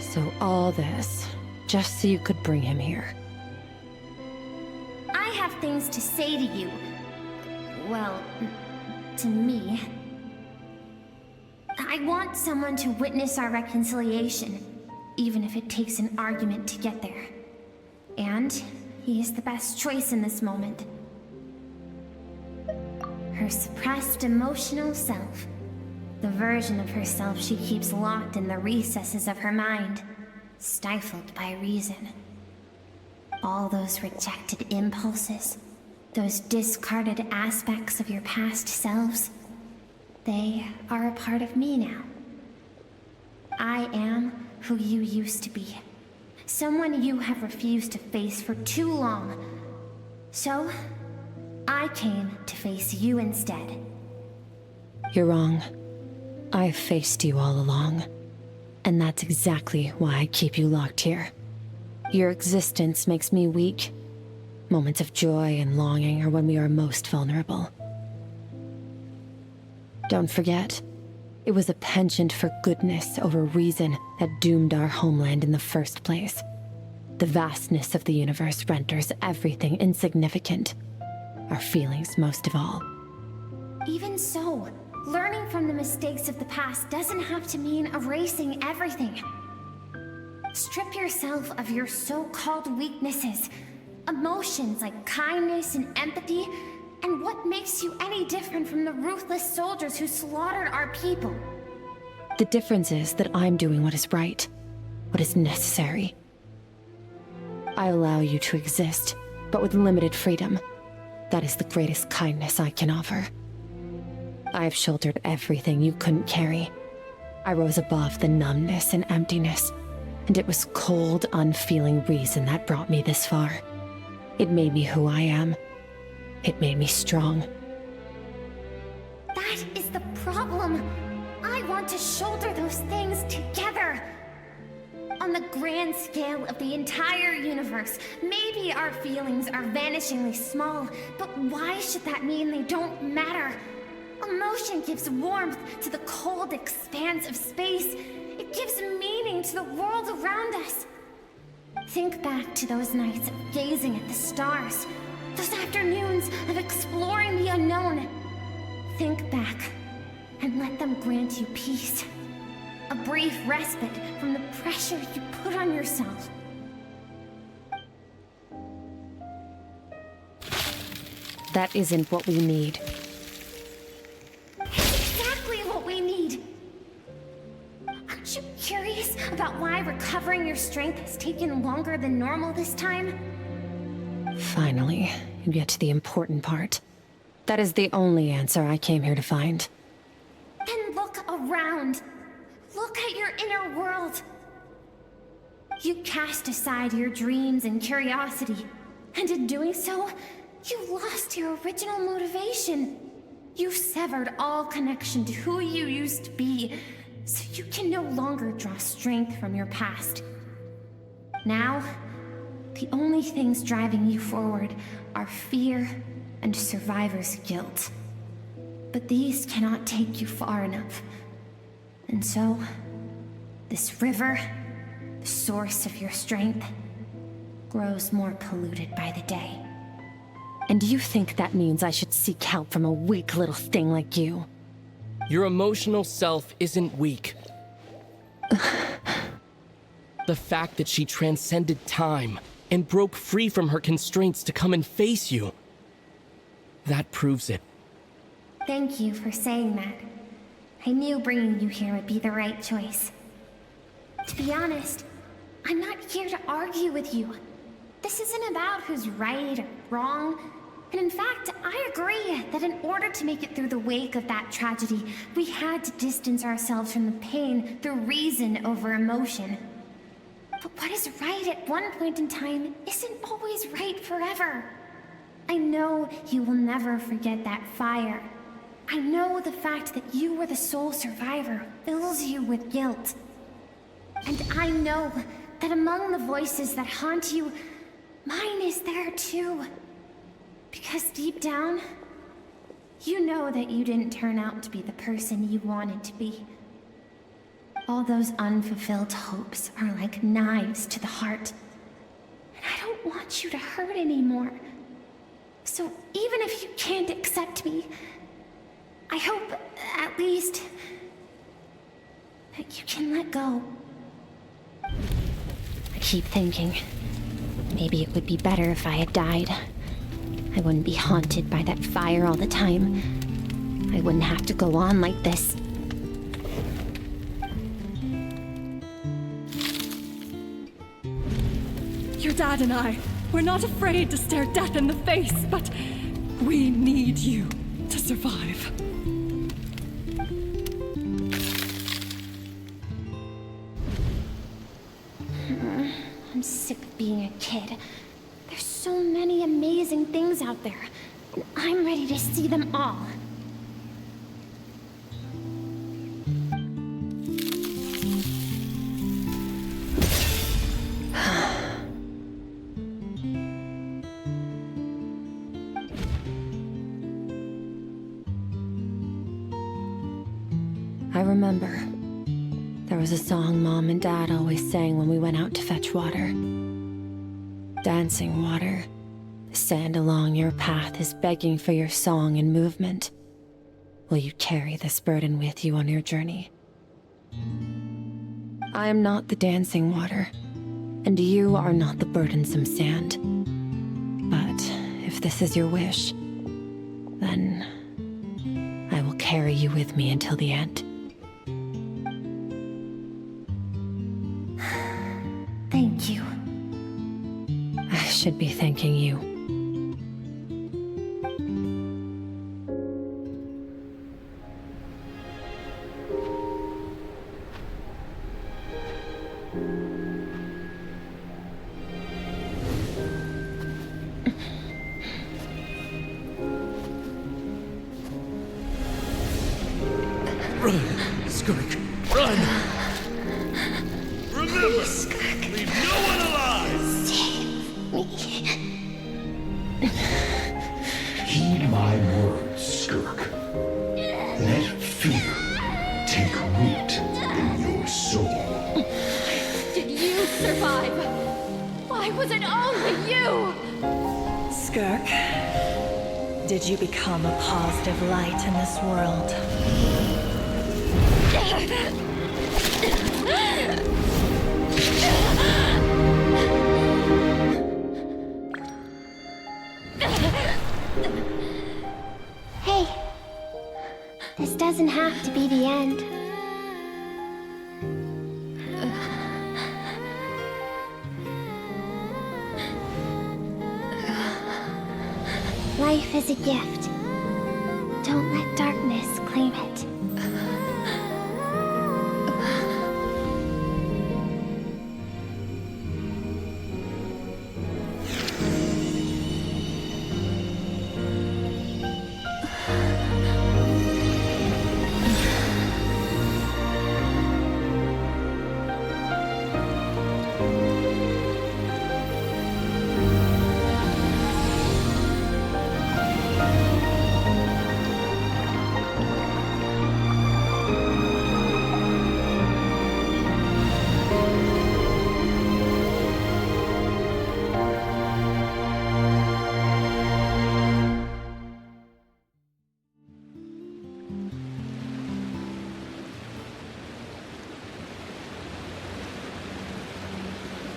So all this, just so you could bring him here. I have things to say to you. Well, to me. I want someone to witness our reconciliation, even if it takes an argument to get there. And he is the best choice in this moment. Her suppressed emotional self. The version of herself she keeps locked in the recesses of her mind, stifled by reason. All those rejected impulses, those discarded aspects of your past selves, they are a part of me now. I am who you used to be. Someone you have refused to face for too long. So, I came to face you instead. You're wrong. I've faced you all along. And that's exactly why I keep you locked here. Your existence makes me weak. Moments of joy and longing are when we are most vulnerable. Don't forget, it was a penchant for goodness over reason that doomed our homeland in the first place. The vastness of the universe renders everything insignificant. Our feelings most of all. Even so, learning from the mistakes of the past doesn't have to mean erasing everything. Strip yourself of your so-called weaknesses, emotions like kindness and empathy, and what makes you any different from the ruthless soldiers who slaughtered our people? The difference is that I'm doing what is right, what is necessary. I allow you to exist, but with limited freedom. That is the greatest kindness I can offer. I have shouldered everything you couldn't carry. I rose above the numbness and emptiness, and it was cold, unfeeling reason that brought me this far. It made me who I am. It made me strong. That is the problem. I want to shoulder those things together. On the grand scale of the entire universe, maybe our feelings are vanishingly small, but why should that mean they don't matter? Emotion gives warmth to the cold expanse of space. It gives meaning to the world around us. Think back to those nights of gazing at the stars, those afternoons of exploring the unknown. Think back, and let them grant you peace. A brief respite from the pressure you put on yourself. That isn't what we need. It's exactly what we need. Aren't you curious about why recovering your strength has taken longer than normal this time? Finally, you get to the important part. That is the only answer I came here to find. Then look around. Look at your inner world. You cast aside your dreams and curiosity, and in doing so, you lost your original motivation. You severed all connection to who you used to be, so you can no longer draw strength from your past. Now, the only things driving you forward are fear and survivor's guilt. But these cannot take you far enough. And so, this river, the source of your strength, grows more polluted by the day. And you think that means I should seek help from a weak little thing like you? Your emotional self isn't weak. The fact that she transcended time and broke free from her constraints to come and face you, that proves it. Thank you for saying that. I knew bringing you here would be the right choice. To be honest, I'm not here to argue with you. This isn't about who's right or wrong. And in fact, I agree that in order to make it through the wake of that tragedy, we had to distance ourselves from the pain through reason over emotion. But what is right at one point in time isn't always right forever. I know you will never forget that fire. I know the fact that you were the sole survivor fills you with guilt. And I know that among the voices that haunt you, mine is there too. Because deep down, you know that you didn't turn out to be the person you wanted to be. All those unfulfilled hopes are like knives to the heart. And I don't want you to hurt anymore. So even if you can't accept me, I hope, at least, that you can let go. I keep thinking, maybe it would be better if I had died. I wouldn't be haunted by that fire all the time. I wouldn't have to go on like this. Your dad and I, we're not afraid to stare death in the face, but We need you to survive. I'm sick of being a kid. There's so many amazing things out there, and I'm ready to see them all. I remember. There was a song Mom and Dad always sang when we went out to fetch water. Dancing water. The sand along your path is begging for your song and movement. Will you carry this burden with you on your journey? I am not the dancing water, and you are not the burdensome sand. But if this is your wish, then I will carry you with me until the end. Thank you. I should be thanking you. Run, Skirk, run! Remember, leave no one alive! Heed my words, Skirk. Let fear take root in your soul. Did you survive? Why was it only you? Skirk, did you become a positive light in this world? Hey, this doesn't have to be the end. Life is a gift. Don't let darkness claim it.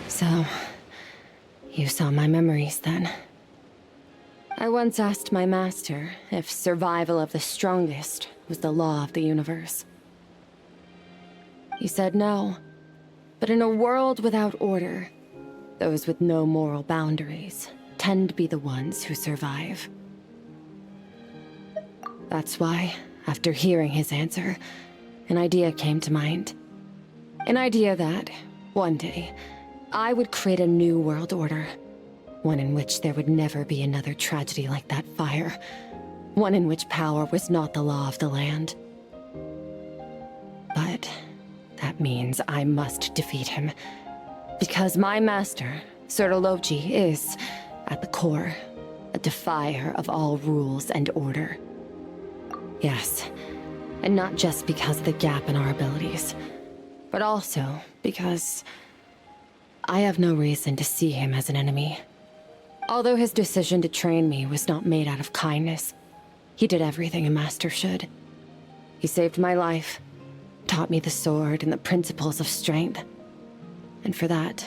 So, you saw my memories then. I once asked my master if survival of the strongest was the law of the universe. He said no, but in a world without order, those with no moral boundaries tend to be the ones who survive. That's why, after hearing his answer, an idea came to mind. An idea that, one day, I would create a new world order. One in which there would never be another tragedy like that fire. One in which power was not the law of the land. But that means I must defeat him. Because my master, Surtologi, is, at the core, a defier of all rules and order. Yes, and not just because of the gap in our abilities, but also because I have no reason to see him as an enemy. Although his decision to train me was not made out of kindness, he did everything a master should. He saved my life, taught me the sword and the principles of strength. And for that,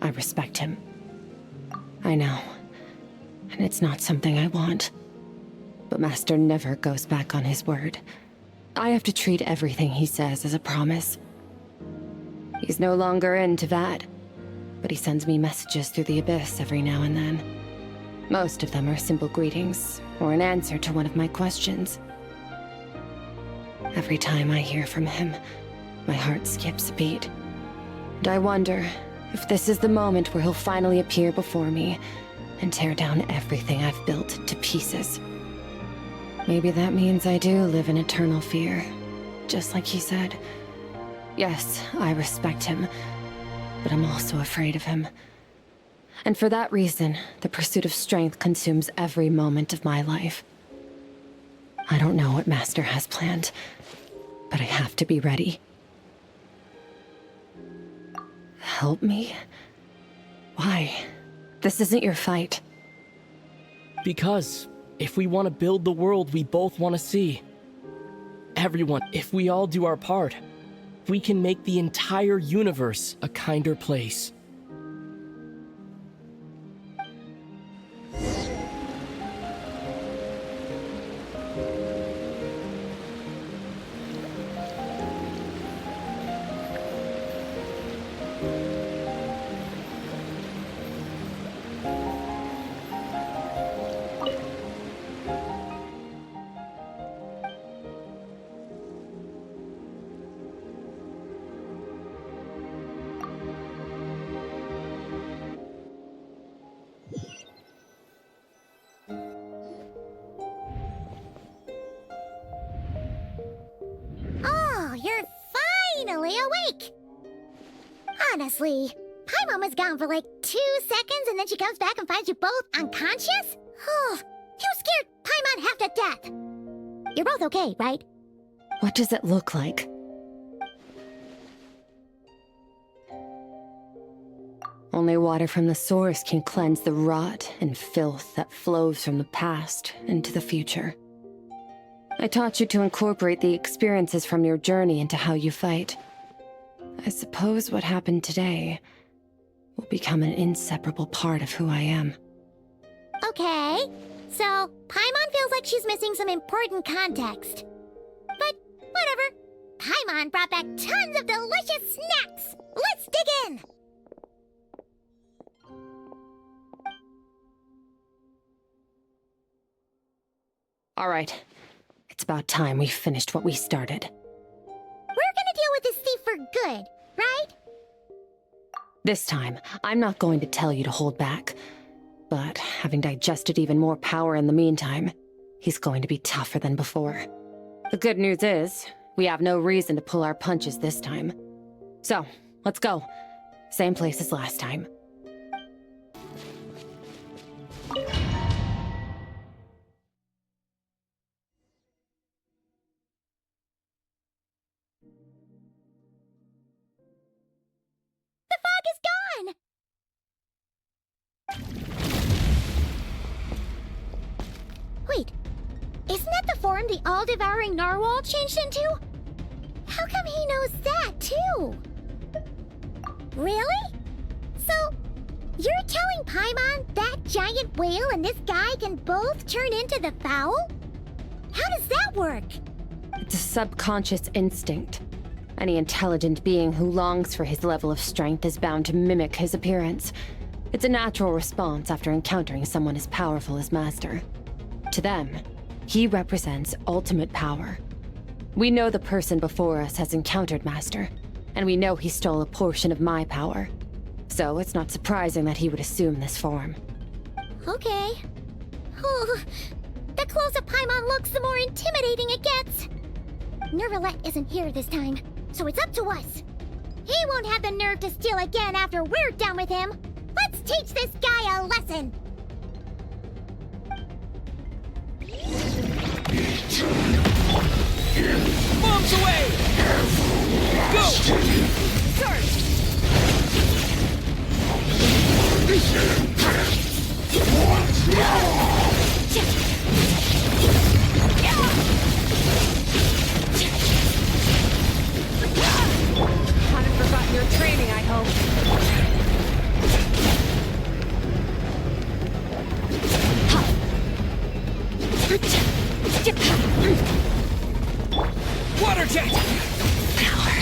I respect him. I know, and it's not something I want. But Master never goes back on his word. I have to treat everything he says as a promise. He's no longer in Teyvat, but he sends me messages through the Abyss every now and then. Most of them are simple greetings, or an answer to one of my questions. Every time I hear from him, my heart skips a beat. And I wonder if this is the moment where he'll finally appear before me and tear down everything I've built to pieces. Maybe that means I do live in eternal fear, just like he said. Yes, I respect him, but I'm also afraid of him. And for that reason, the pursuit of strength consumes every moment of my life. I don't know what Master has planned, but I have to be ready. Help me? Why? This isn't your fight. Because if we want to build the world we both want to see, everyone, if we all do our part, we can make the entire universe a kinder place. Awake! Honestly, Paimon was gone for like 2 seconds and then she comes back and finds you both unconscious? Oh, you scared Paimon half to death! You're both okay, right? What does it look like? Only water from the source can cleanse the rot and filth that flows from the past into the future. I taught you to incorporate the experiences from your journey into how you fight. I suppose what happened today will become an inseparable part of who I am. Okay, so Paimon feels like she's missing some important context. But whatever. Paimon brought back tons of delicious snacks! Let's dig in! All right. It's about time we finished what we started. We're gonna deal with this thief for good, right? This time, I'm not going to tell you to hold back. But having digested even more power in the meantime, he's going to be tougher than before. The good news is, we have no reason to pull our punches this time. So, let's go. Same place as last time. Wait, isn't that the form the all-devouring narwhal changed into? How come he knows that, too? Really? So, you're telling Paimon that giant whale and this guy can both turn into the fowl? How does that work? It's a subconscious instinct. Any intelligent being who longs for his level of strength is bound to mimic his appearance. It's a natural response after encountering someone as powerful as Master. To them, he represents ultimate power. We know the person before us has encountered Master, and we know he stole a portion of my power. So it's not surprising that he would assume this form. Okay. Oh, the closer Paimon looks, the more intimidating it gets. Nervalette isn't here this time, so it's up to us. He won't have the nerve to steal again after we're done with him. Let's teach this guy a lesson. Bombs away! Go! Search! Haven't forgotten your training, I hope. Water jet! Power.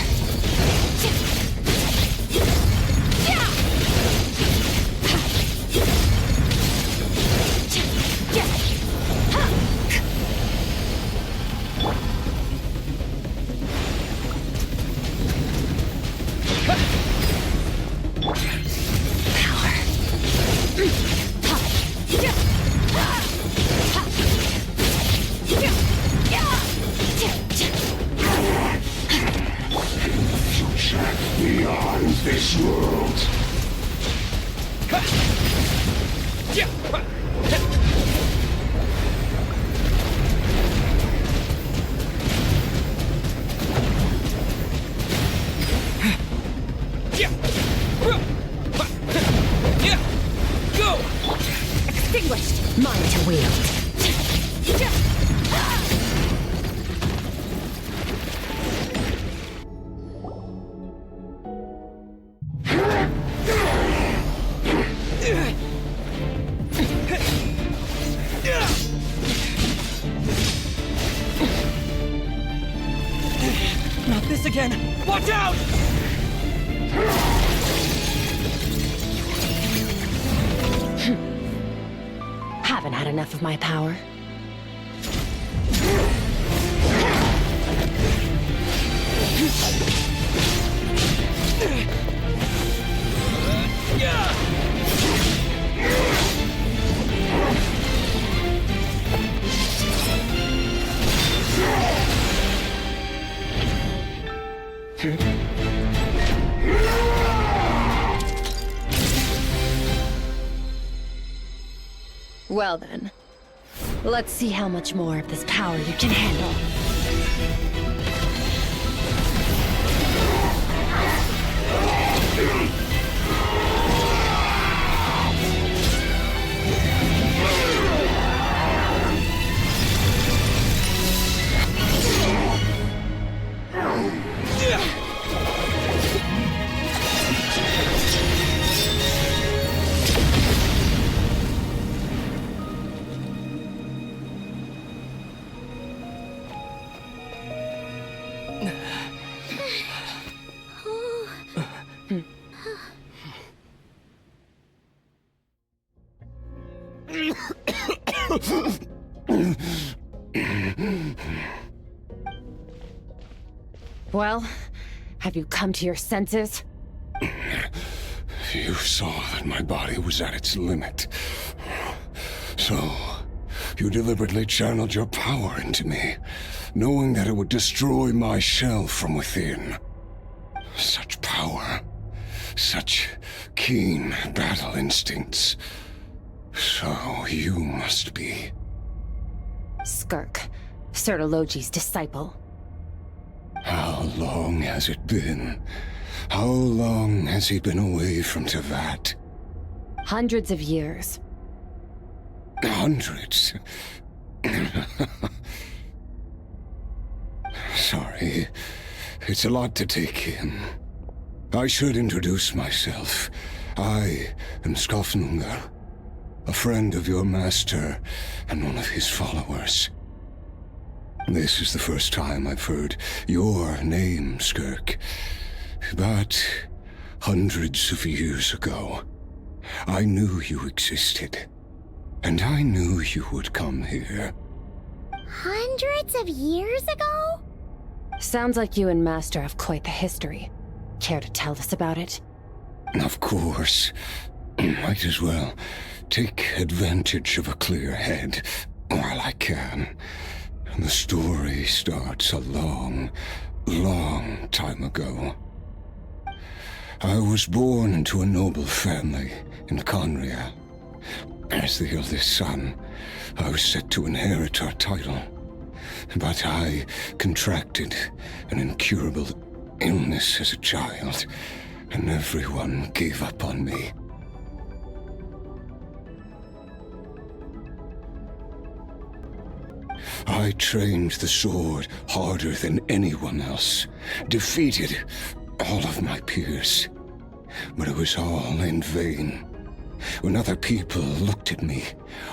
this world. Go! Extinguished! Mine to wield. Not this again! Watch out! Haven't had enough of my power. Well then, let's see how much more of this power you can handle. Well, have you come to your senses? You saw that my body was at its limit. So, you deliberately channeled your power into me, knowing that it would destroy my shell from within. Such power, such keen battle instincts. So you must be... Skirk, Sertologi's disciple. How long has it been? How long has he been away from Teyvat? Hundreds of years. Hundreds? Sorry, it's a lot to take in. I should introduce myself. I am Skofnungar, a friend of your master and one of his followers. This is the first time I've heard your name, Skirk. But hundreds of years ago, I knew you existed. And I knew you would come here. Hundreds of years ago? Sounds like you and Master have quite the history. Care to tell us about it? Of course. Might as well take advantage of a clear head while I can. The story starts a long, long time ago. I was born into a noble family in Conria. As the eldest son, I was set to inherit our title. But I contracted an incurable illness as a child, and everyone gave up on me. I trained the sword harder than anyone else, defeated all of my peers. But it was all in vain. When other people looked at me,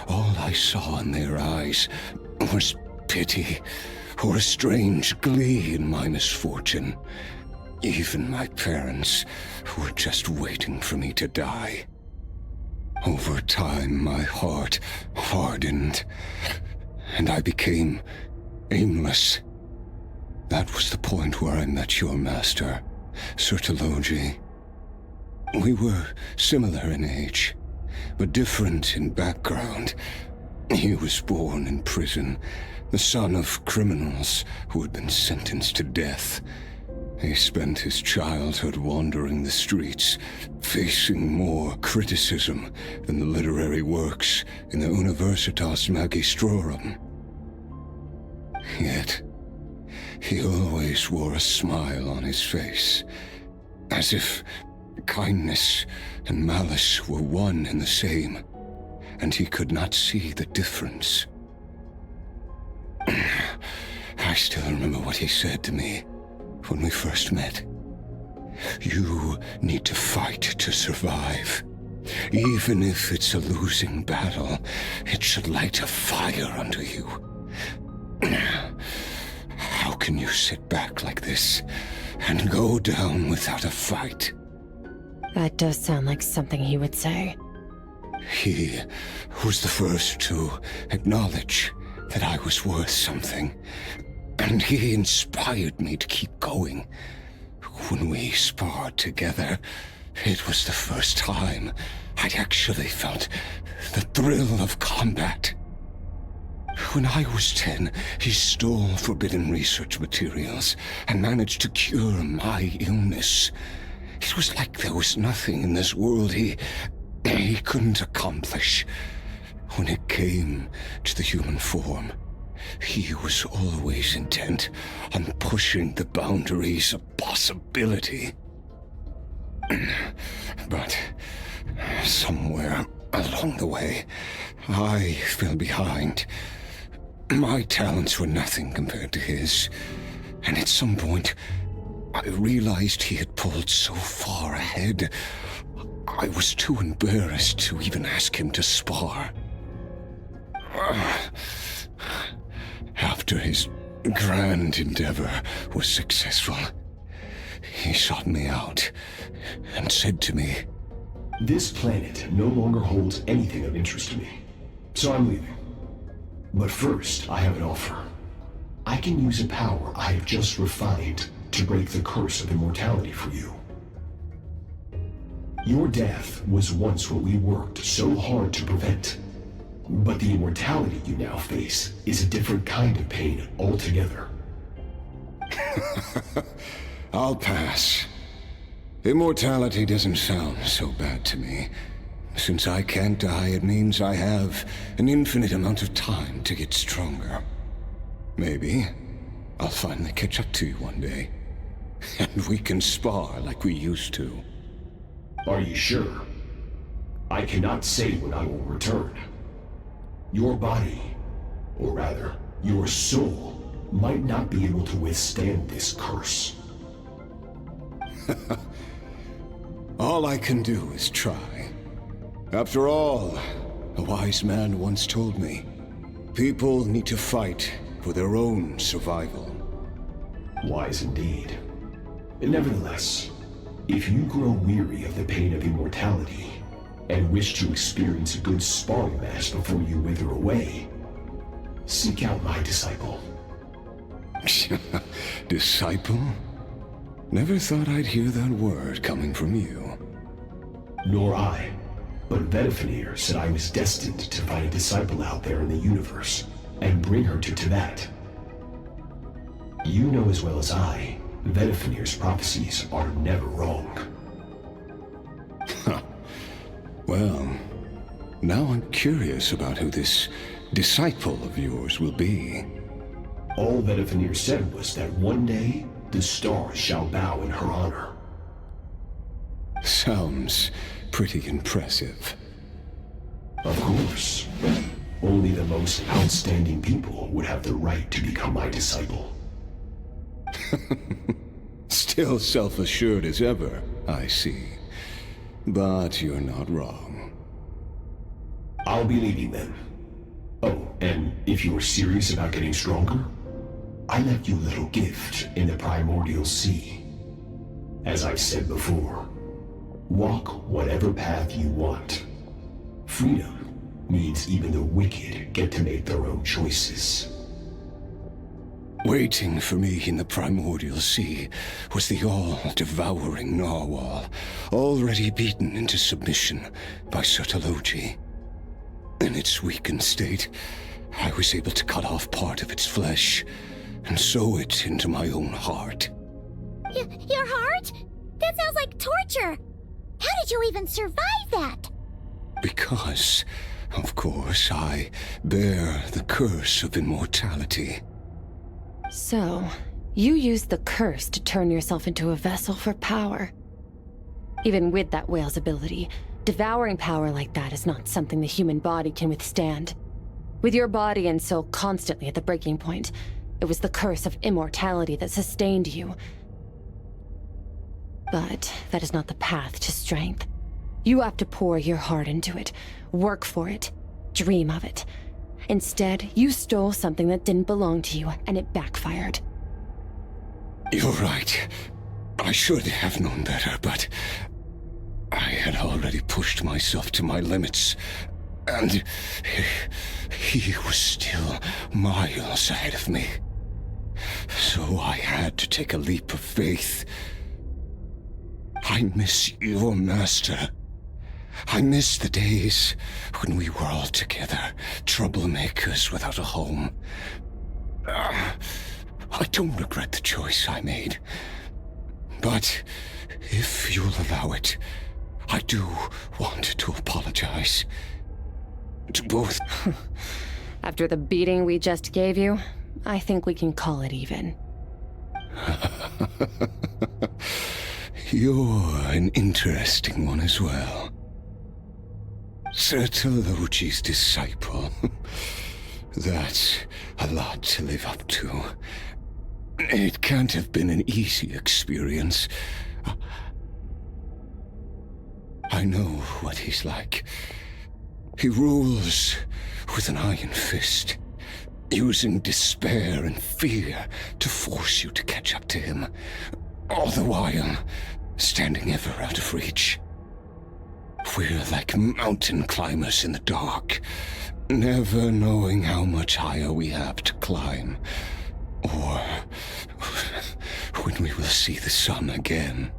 all I saw in their eyes was pity or a strange glee in my misfortune. Even my parents were just waiting for me to die. Over time, my heart hardened, and I became aimless. That was the point where I met your master, Sertologi. We were similar in age, but different in background. He was born in prison, the son of criminals who had been sentenced to death. He spent his childhood wandering the streets, facing more criticism than the literary works in the Universitas Magistrorum. Yet, he always wore a smile on his face, as if kindness and malice were one and the same, and he could not see the difference. I still remember what he said to me when we first met. You need to fight to survive. Even if it's a losing battle, it should light a fire under you. How can you sit back like this and go down without a fight? That does sound like something he would say. He was the first to acknowledge that I was worth something, and he inspired me to keep going. When we sparred together, it was the first time I'd actually felt the thrill of combat. When I was 10, he stole forbidden research materials and managed to cure my illness. It was like there was nothing in this world he couldn't accomplish. When it came to the human form, he was always intent on pushing the boundaries of possibility. But somewhere along the way, I fell behind. My talents were nothing compared to his, and at some point, I realized he had pulled so far ahead, I was too embarrassed to even ask him to spar. After his grand endeavor was successful, he sought me out and said to me, "This planet no longer holds anything of interest to me, so I'm leaving. But first, I have an offer. I can use a power I have just refined to break the curse of immortality for you. Your death was once what we worked so hard to prevent. But the immortality you now face is a different kind of pain altogether." I'll pass. Immortality doesn't sound so bad to me. Since I can't die, it means I have an infinite amount of time to get stronger. Maybe I'll finally catch up to you one day, and we can spar like we used to. Are you sure? I cannot say when I will return. Your body, or rather, your soul, might not be able to withstand this curse. All I can do is try. After all, a wise man once told me, people need to fight for their own survival. Wise indeed. Nevertheless, if you grow weary of the pain of immortality, and wish to experience a good sparring match before you wither away, seek out my disciple. Disciple? Never thought I'd hear that word coming from you. Nor I. But Vedifenir said I was destined to find a disciple out there in the universe, and bring her to Teyvat. You know as well as I, Vedifenir's prophecies are never wrong. Well, now I'm curious about who this disciple of yours will be. All Vedifenir said was that one day, the stars shall bow in her honor. Sounds pretty impressive. Of course. Only the most outstanding people would have the right to become my disciple. Still self-assured as ever, I see. But you're not wrong. I'll be leaving then. Oh, and if you are serious about getting stronger, I left you a little gift in the primordial sea. As I've said before, walk whatever path you want. Freedom means even the wicked get to make their own choices. Waiting for me in the primordial sea was the all-devouring narwhal, already beaten into submission by Sertologi. In its weakened state, I was able to cut off part of its flesh and sew it into my own heart. Your heart? That sounds like torture! How did you even survive that? Because, of course, I bear the curse of immortality. So, you used the curse to turn yourself into a vessel for power. Even with that whale's ability, devouring power like that is not something the human body can withstand. With your body and soul constantly at the breaking point, it was the curse of immortality that sustained you. But that is not the path to strength. You have to pour your heart into it, work for it, dream of it. Instead, you stole something that didn't belong to you, and it backfired. You're right. I should have known better, but I had already pushed myself to my limits, and he was still miles ahead of me. So I had to take a leap of faith. I miss your master. I miss the days when we were all together, troublemakers without a home. I don't regret the choice I made. But if you'll allow it, I do want to apologize. To both. After the beating we just gave you, I think we can call it even. You're an interesting one as well. Sertologi's disciple. That's a lot to live up to. It can't have been an easy experience. I know what he's like. He rules with an iron fist, using despair and fear to force you to catch up to him, all the while standing ever out of reach. We're like mountain climbers in the dark, never knowing how much higher we have to climb, or when we will see the sun again.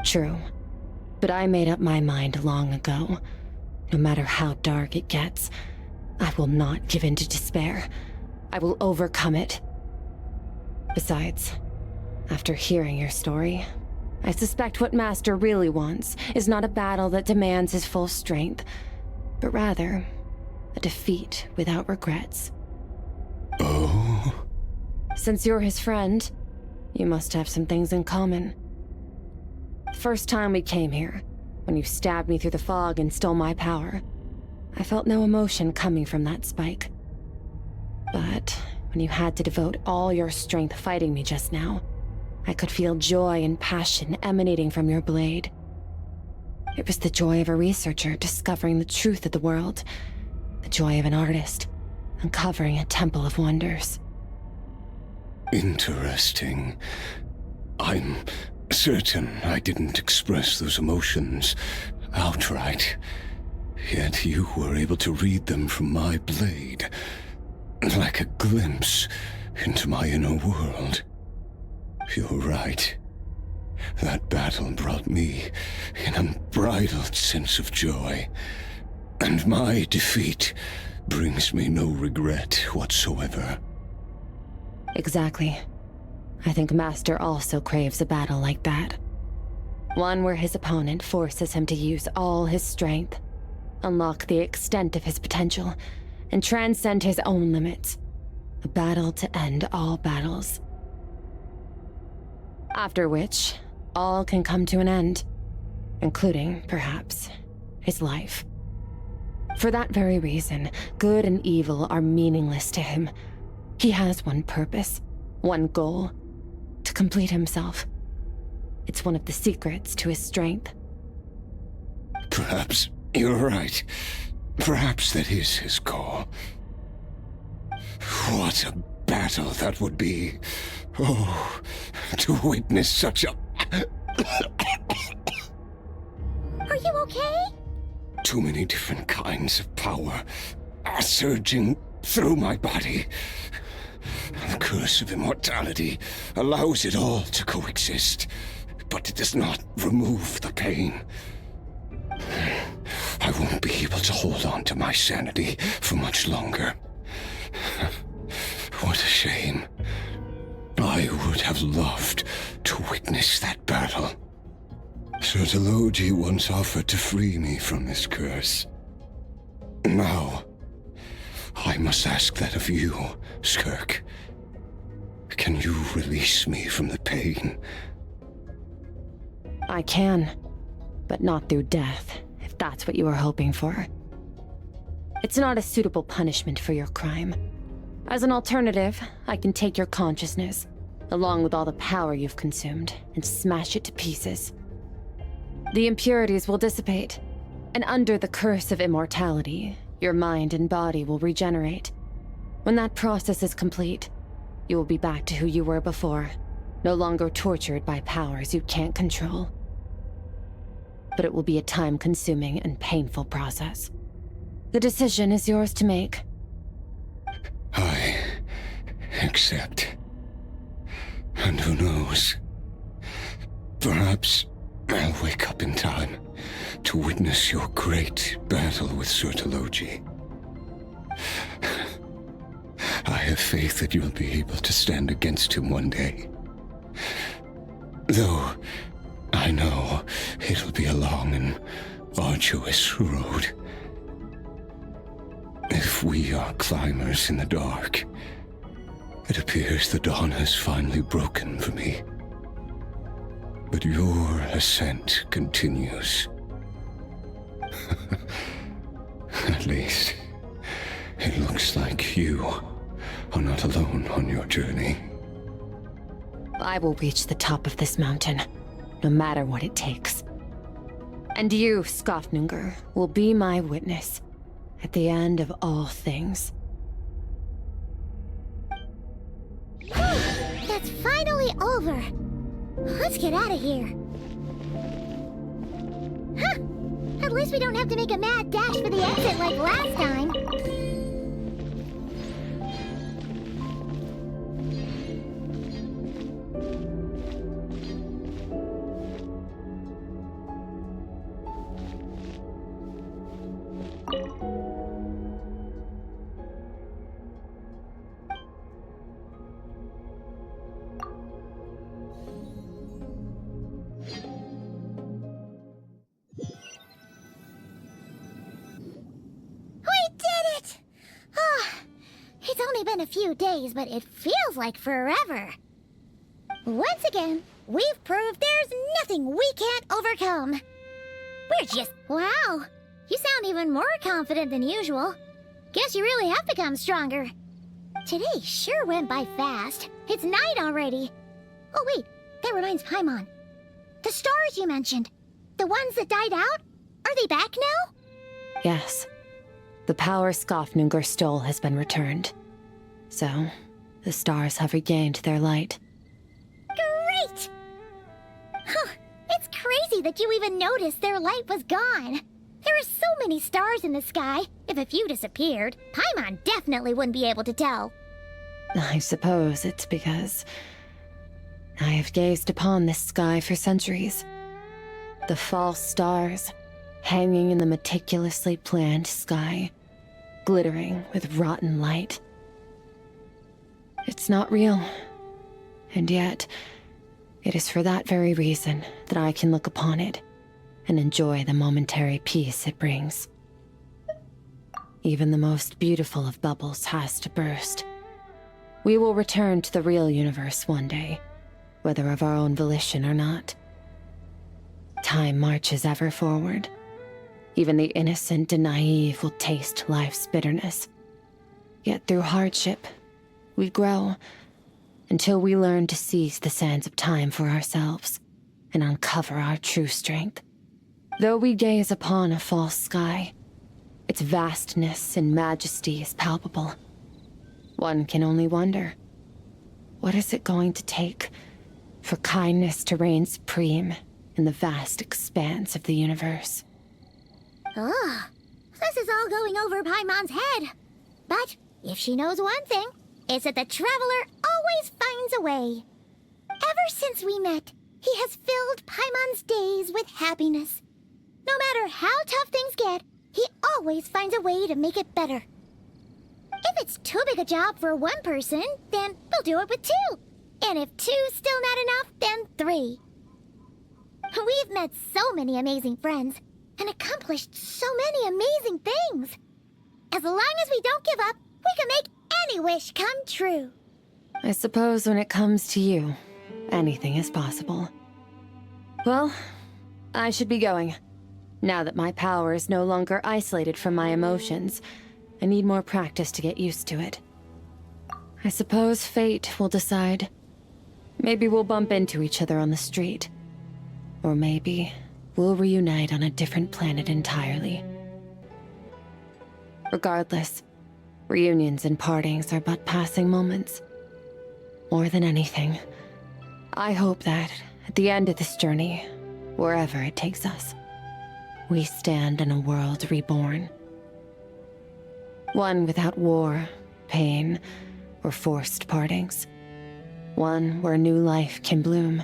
True, but I made up my mind long ago. No matter how dark it gets, I will not give in to despair. I will overcome it. Besides, after hearing your story, I suspect what Master really wants is not a battle that demands his full strength, but rather a defeat without regrets. Oh? Since you're his friend, you must have some things in common. The first time we came here, when you stabbed me through the fog and stole my power, I felt no emotion coming from that spike. But when you had to devote all your strength fighting me just now, I could feel joy and passion emanating from your blade. It was the joy of a researcher discovering the truth of the world, the joy of an artist uncovering a temple of wonders. Interesting. I'm certain I didn't express those emotions outright, yet you were able to read them from my blade, like a glimpse into my inner world. You're right. That battle brought me an unbridled sense of joy, and my defeat brings me no regret whatsoever. Exactly. I think Master also craves a battle like that. One where his opponent forces him to use all his strength, unlock the extent of his potential, and transcend his own limits. A battle to end all battles. After which, all can come to an end, including, perhaps, his life. For that very reason, good and evil are meaningless to him. He has one purpose, one goal: to complete himself. It's one of the secrets to his strength. Perhaps you're right. Perhaps that is his goal. What a battle that would be. Oh, to witness such a... Are you okay? Too many different kinds of power are surging through my body. The curse of immortality allows it all to coexist, but it does not remove the pain. I won't be able to hold on to my sanity for much longer. What a shame. I would have loved to witness that battle. Sertologi once offered to free me from this curse. Now, I must ask that of you, Skirk. Can you release me from the pain? I can, but not through death, if that's what you were hoping for. It's not a suitable punishment for your crime. As an alternative, I can take your consciousness, along with all the power you've consumed, and smash it to pieces. The impurities will dissipate, and under the curse of immortality, your mind and body will regenerate. When that process is complete, you will be back to who you were before, no longer tortured by powers you can't control. But it will be a time-consuming and painful process. The decision is yours to make. I accept. And who knows? Perhaps I'll wake up in time to witness your great battle with Sertologi. I have faith that you'll be able to stand against him one day. Though I know it'll be a long and arduous road. If we are climbers in the dark, it appears the dawn has finally broken for me. But your ascent continues. At least, it looks like you are not alone on your journey. I will reach the top of this mountain, no matter what it takes. And you, Skofnungur, will be my witness at the end of all things. That's finally over. Let's get out of here. Huh! At least we don't have to make a mad dash for the exit like last time. Been a few days, but it feels like forever. Once again, we've proved there's nothing we can't overcome. We're just... Wow, you sound even more confident than usual. Guess you really have become stronger. Today sure went by fast. It's night already. Oh wait, that reminds Paimon. The stars you mentioned, the ones that died out, are they back now? Yes. The power Skofnungur stole has been returned. So, the stars have regained their light. Great! Huh, it's crazy that you even noticed their light was gone. There are so many stars in the sky. If a few disappeared, Paimon definitely wouldn't be able to tell. I suppose it's because I have gazed upon this sky for centuries. The false stars, hanging in the meticulously planned sky, glittering with rotten light. It's not real, and yet, it is for that very reason that I can look upon it and enjoy the momentary peace it brings. Even the most beautiful of bubbles has to burst. We will return to the real universe one day, whether of our own volition or not. Time marches ever forward. Even the innocent and naive will taste life's bitterness. Yet through hardship, we grow, until we learn to seize the sands of time for ourselves, and uncover our true strength. Though we gaze upon a false sky, its vastness and majesty is palpable. One can only wonder, what is it going to take for kindness to reign supreme in the vast expanse of the universe? Ugh, this is all going over Paimon's head. But if she knows one thing, it's that the Traveler always finds a way. Ever since we met, he has filled Paimon's days with happiness. No matter how tough things get, he always finds a way to make it better. If it's too big a job for one person, then we'll do it with 2. And if 2's still not enough, then 3. We've met so many amazing friends and accomplished so many amazing things. As long as we don't give up, we can make any wish come true. I suppose when it comes to you, anything is possible. Well, I should be going. Now that my power is no longer isolated from my emotions, I need more practice to get used to it. I suppose fate will decide. Maybe we'll bump into each other on the street. Or maybe we'll reunite on a different planet entirely. Regardless, reunions and partings are but passing moments. More than anything, I hope that at the end of this journey, wherever it takes us, we stand in a world reborn. One without war, pain, or forced partings. One where new life can bloom,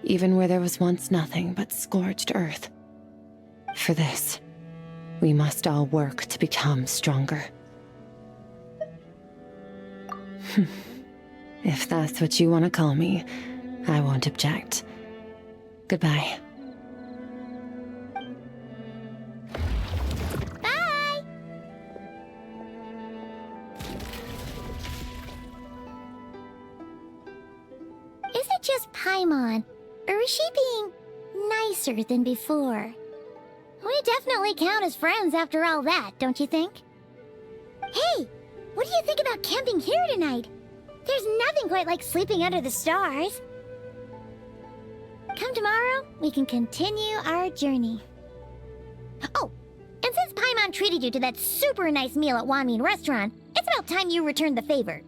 even where there was once nothing but scorched earth. For this, we must all work to become stronger. If that's what you want to call me, I won't object. Goodbye. Bye! Is it just Paimon, or is she being nicer than before? We definitely count as friends after all that, don't you think? Hey, what do you think about camping here tonight? There's nothing quite like sleeping under the stars. Come tomorrow, we can continue our journey. Oh, and since Paimon treated you to that super nice meal at Wanmin Restaurant, it's about time you returned the favor.